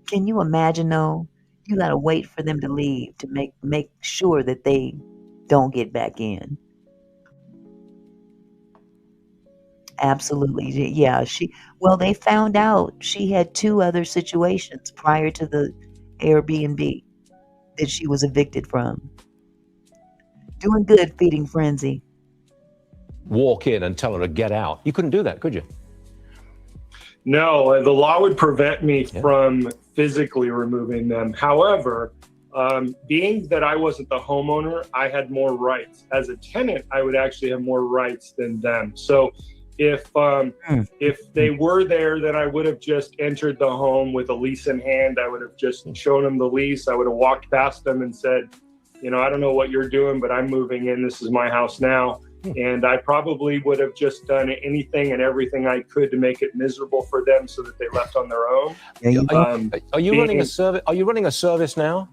Can you imagine, though? You gotta wait for them to leave to make sure that they don't get back in. Absolutely. Yeah, they found out she had 2 other situations prior to the Airbnb that she was evicted from. Doing good, Feeding Frenzy. Walk in and tell her to get out. You couldn't do that, could you? No, the law would prevent me from physically removing them. However, being that I wasn't the homeowner, I had more rights. As a tenant, I would actually have more rights than them. So if they were there, then I would have just entered the home with a lease in hand. I would have just shown them the lease. I would have walked past them and said, I don't know what you're doing, but I'm moving in. This is my house now. And I probably would have just done anything and everything I could to make it miserable for them so that they left on their own. Are you running a service? Are you running a service now,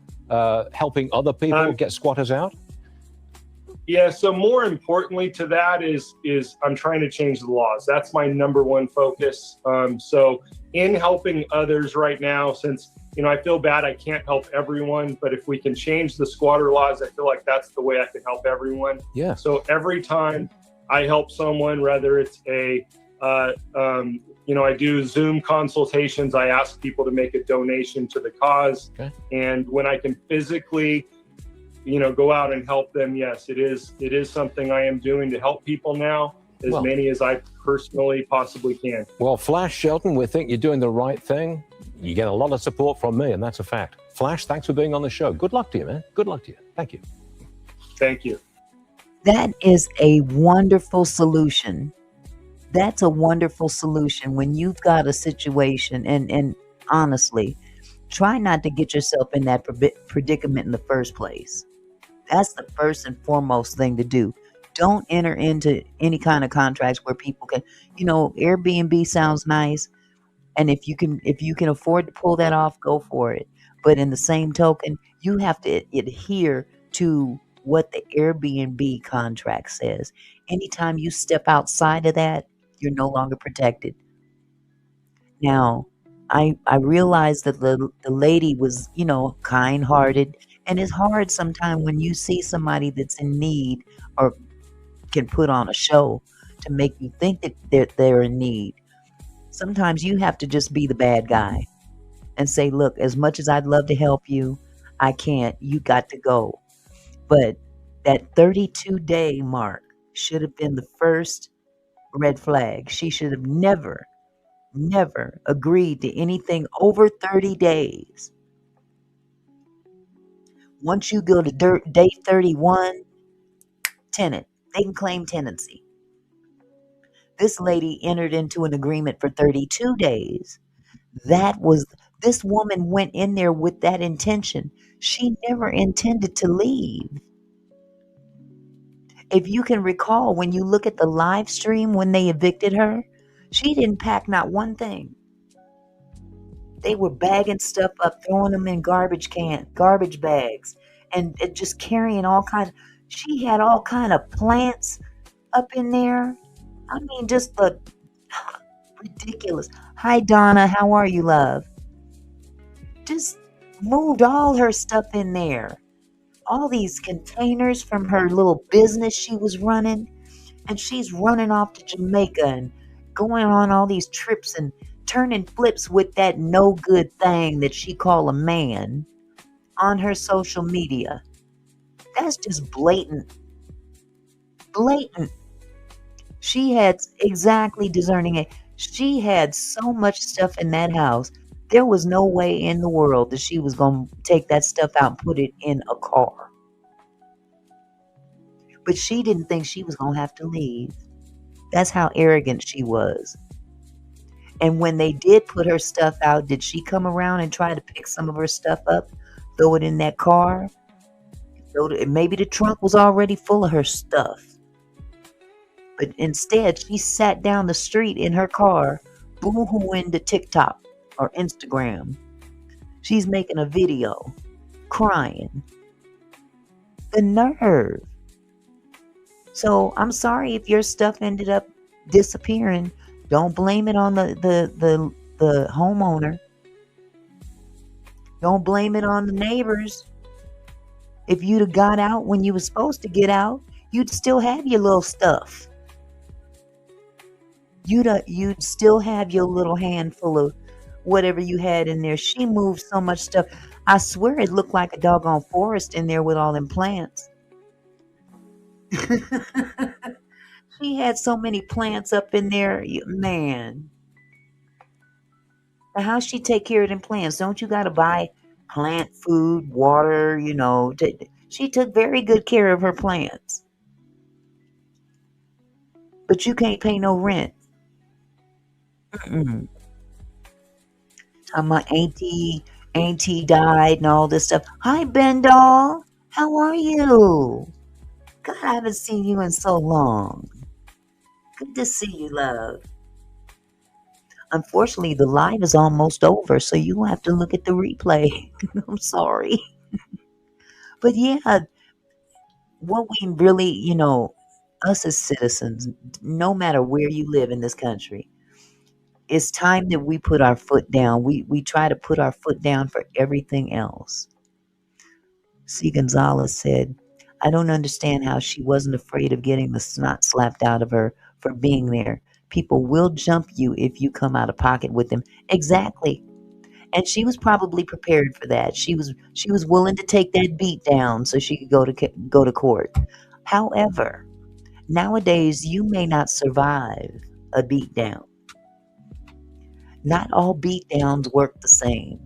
helping other people get squatters out? Yeah. So more importantly to that is I'm trying to change the laws. That's my number one focus. So in helping others right now, since I feel bad I can't help everyone, but if we can change the squatter laws, I feel like that's the way I can help everyone. Yeah. So every time I help someone, whether it's I do Zoom consultations, I ask people to make a donation to the cause. Okay. And when I can physically, go out and help them, yes, it is something I am doing to help people now, as many as I personally possibly can. Well, Flash Shelton, we think you're doing the right thing. You get a lot of support from me, and that's a fact. Flash, thanks for being on the show. Good luck to you, man. Good luck to you. Thank you. Thank you. That is a wonderful solution. That's a wonderful solution when you've got a situation, and honestly, try not to get yourself in that predicament in the first place. That's the first and foremost thing to do. Don't enter into any kind of contracts where people can, Airbnb sounds nice. And if you can afford to pull that off, go for it. But in the same token, you have to adhere to what the Airbnb contract says. Anytime you step outside of that, you're no longer protected. Now, I realized that the lady was, kind-hearted, and it's hard sometimes when you see somebody that's in need or can put on a show to make you think that they're in need. Sometimes you have to just be the bad guy and say, look, as much as I'd love to help you, I can't. You got to go. But that 32-day mark should have been the first red flag. She should have never agreed to anything over 30 days. Once you go to day 31, tenant, they can claim tenancy. This lady entered into an agreement for 32 days. This woman went in there with that intention. She never intended to leave. If you can recall, when you look at the live stream when they evicted her, she didn't pack not one thing. They were bagging stuff up, throwing them in garbage bags, and just carrying all kinds. She had all kind of plants up in there. I mean, just the ridiculous. Hi, Donna. How are you, love? Just moved all her stuff in there. All these containers from her little business she was running. And she's running off to Jamaica and going on all these trips and turning flips with that no good thing that she call a man on her social media. That's just blatant. Blatant. She had exactly discerning it. She had so much stuff in that house. There was no way in the world that she was going to take that stuff out and put it in a car. But she didn't think she was going to have to leave. That's how arrogant she was. And when they did put her stuff out, did she come around and try to pick some of her stuff up, throw it in that car? Maybe the trunk was already full of her stuff. But instead, she sat down the street in her car, boo-hooing to TikTok or Instagram. She's making a video, crying. The nerve. So I'm sorry if your stuff ended up disappearing. Don't blame it on the homeowner. Don't blame it on the neighbors. If you'd have got out when you were supposed to get out, you'd still have your little stuff. You'd still have your little handful of whatever you had in there. She moved so much stuff. I swear it looked like a doggone forest in there with all them plants. She had so many plants up in there, man. How she take care of them plants? Don't you got to buy plant food, water, she took very good care of her plants. But you can't pay no rent. Mm-mm. My auntie died and all this stuff. Hi, Bendall. How are you? God, I haven't seen you in so long. Good to see you, love. Unfortunately, the live is almost over, so you have to look at the replay. I'm sorry. But yeah, what we really, us as citizens, no matter where you live in this country, it's time that we put our foot down. We try to put our foot down for everything else. C. Gonzalez said, I don't understand how she wasn't afraid of getting the snot slapped out of her for being there. People will jump you if you come out of pocket with them. Exactly. And she was probably prepared for that. She was willing to take that beat down so she could go to court. However, nowadays you may not survive a beat down. Not all beat downs work the same.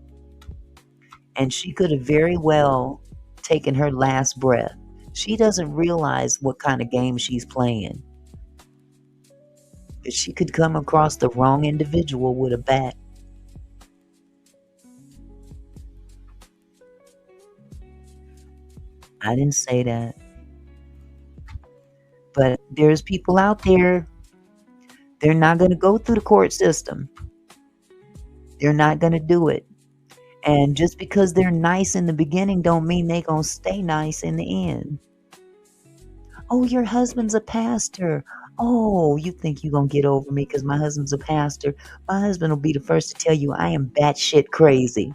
And she could have very well taken her last breath. She doesn't realize what kind of game she's playing. She could come across the wrong individual with a bat. I didn't say that. But there's people out there, they're not going to go through the court system. They're not going to do it. And just because they're nice in the beginning don't mean they're going to stay nice in the end. Oh, your husband's a pastor. Oh, you think you're going to get over me because my husband's a pastor. My husband will be the first to tell you I am batshit crazy.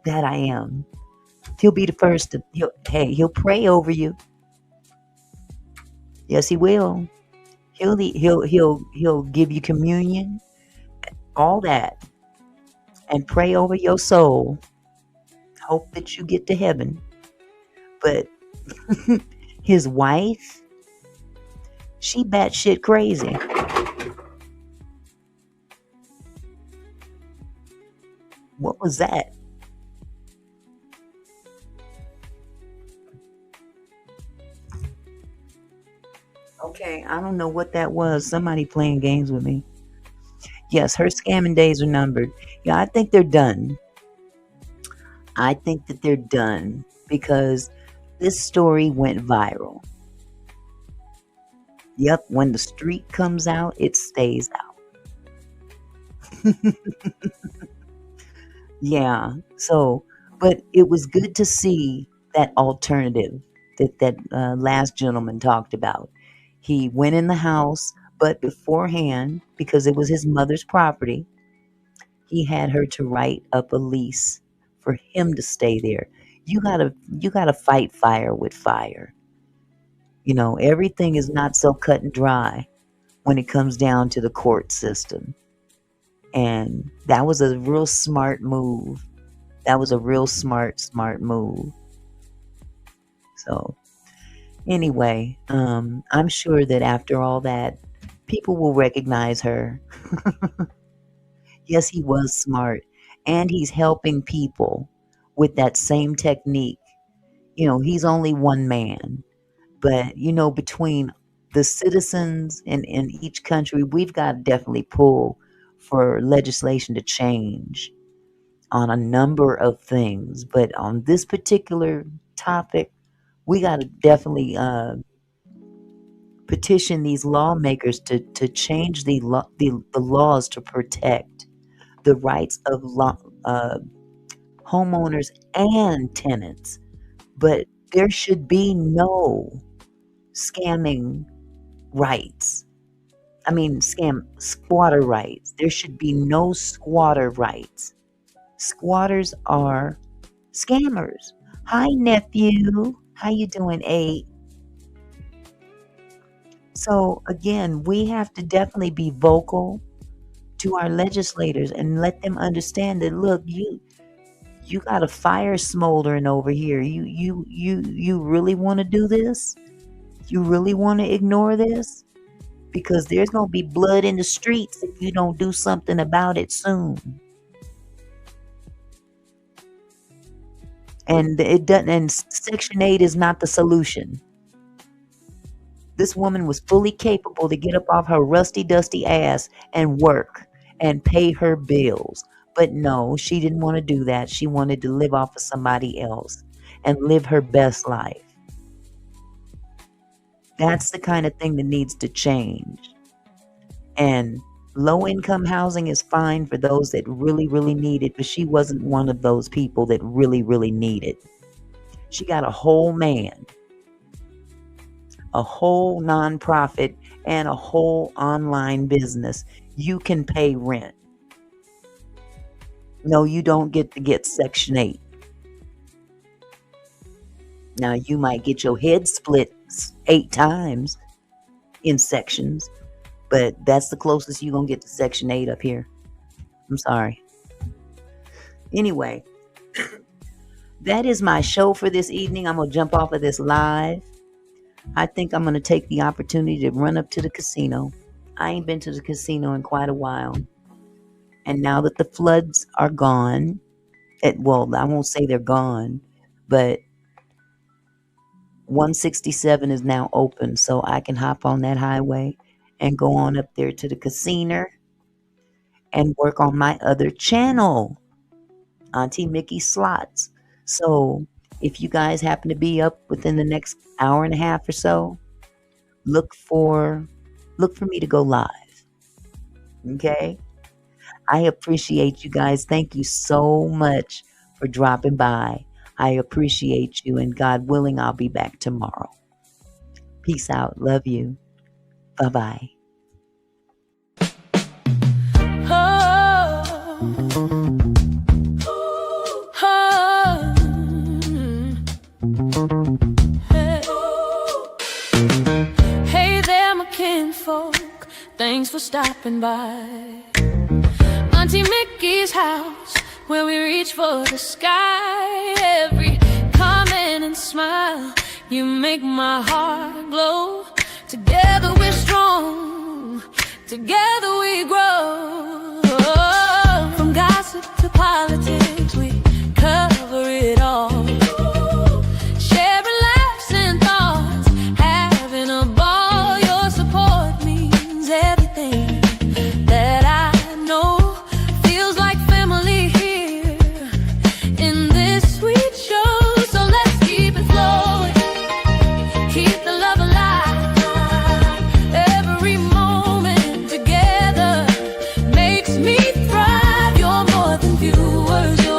That I am. He'll be the first to, he'll pray over you. Yes, he will. He'll give you communion, all that, and pray over your soul. Hope that you get to heaven. But his wife, she batshit crazy. What was that? Okay, I don't know what that was. Somebody playing games with me. Yes, her scamming days are numbered. Yeah, I think they're done. I think that they're done because this story went viral. Yep, when the street comes out, it stays out. Yeah, so, but it was good to see that alternative that last gentleman talked about. He went in the house, but beforehand, because it was his mother's property, he had her to write up a lease for him to stay there. You gotta fight fire with fire. Everything is not so cut and dry when it comes down to the court system. And that was a real smart move. That was a real smart move. So anyway, I'm sure that after all that, people will recognize her. Yes, he was smart. And he's helping people with that same technique. You know, he's only one man. But, you know, between the citizens in each country, we've got to definitely pull for legislation to change on a number of things. But on this particular topic, we got to definitely petition these lawmakers to change the laws to protect the rights of homeowners and tenants. But there should be no scamming rights. I mean, squatter rights. There should be no squatter rights. Squatters are scammers. Hi, nephew. How you doing, 8? So again, we have to definitely be vocal to our legislators and let them understand that, look, you got a fire smoldering over here. You really want to do this? You really want to ignore this? Because there's going to be blood in the streets if you don't do something about it soon. And it doesn't. And Section 8 is not the solution. This woman was fully capable to get up off her rusty, dusty ass and work and pay her bills. But no, she didn't want to do that. She wanted to live off of somebody else and live her best life. That's the kind of thing that needs to change. And low-income housing is fine for those that really, really need it, but she wasn't one of those people that really, really need it. She got a whole man, a whole nonprofit, and a whole online business. You can pay rent. No, you don't get to get Section 8. Now, you might get your head split 8 times in sections, but that's the closest you're going to get to Section 8 up here. I'm sorry. Anyway, that is my show for this evening. I'm going to jump off of this live. I think I'm going to take the opportunity to run up to the casino. I ain't been to the casino in quite a while. And now that the floods are gone, well, I won't say they're gone, but 167 is now open, so I can hop on that highway and go on up there to the casino and work on my other channel, Auntie Mickey Slots. So if you guys happen to be up within the next hour and a half or so, look for me to go live. Okay? I appreciate you guys. Thank you so much for dropping by. I appreciate you, and God willing, I'll be back tomorrow. Peace out. Love you. Bye-bye. Hey there, my kinfolk. Thanks for stopping by. Auntie Mickey's house, where we reach for the sky. Every comment and smile, you make my heart glow. Together we're strong, together we grow. From gossip to politics, we cover it all. Sharing laughs and thoughts, having a ball. Your support means everything that I know. Feels like family here in this sweet show. So let's keep it flowing, keep the love alive. Every moment together makes me thrive. You're more than viewers, you're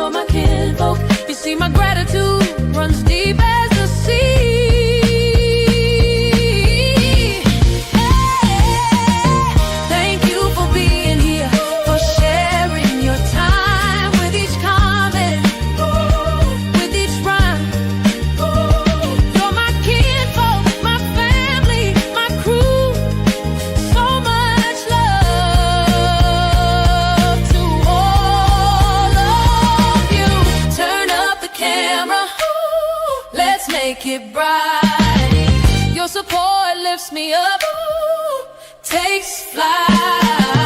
make it bright. Your support lifts me up, ooh, takes flight.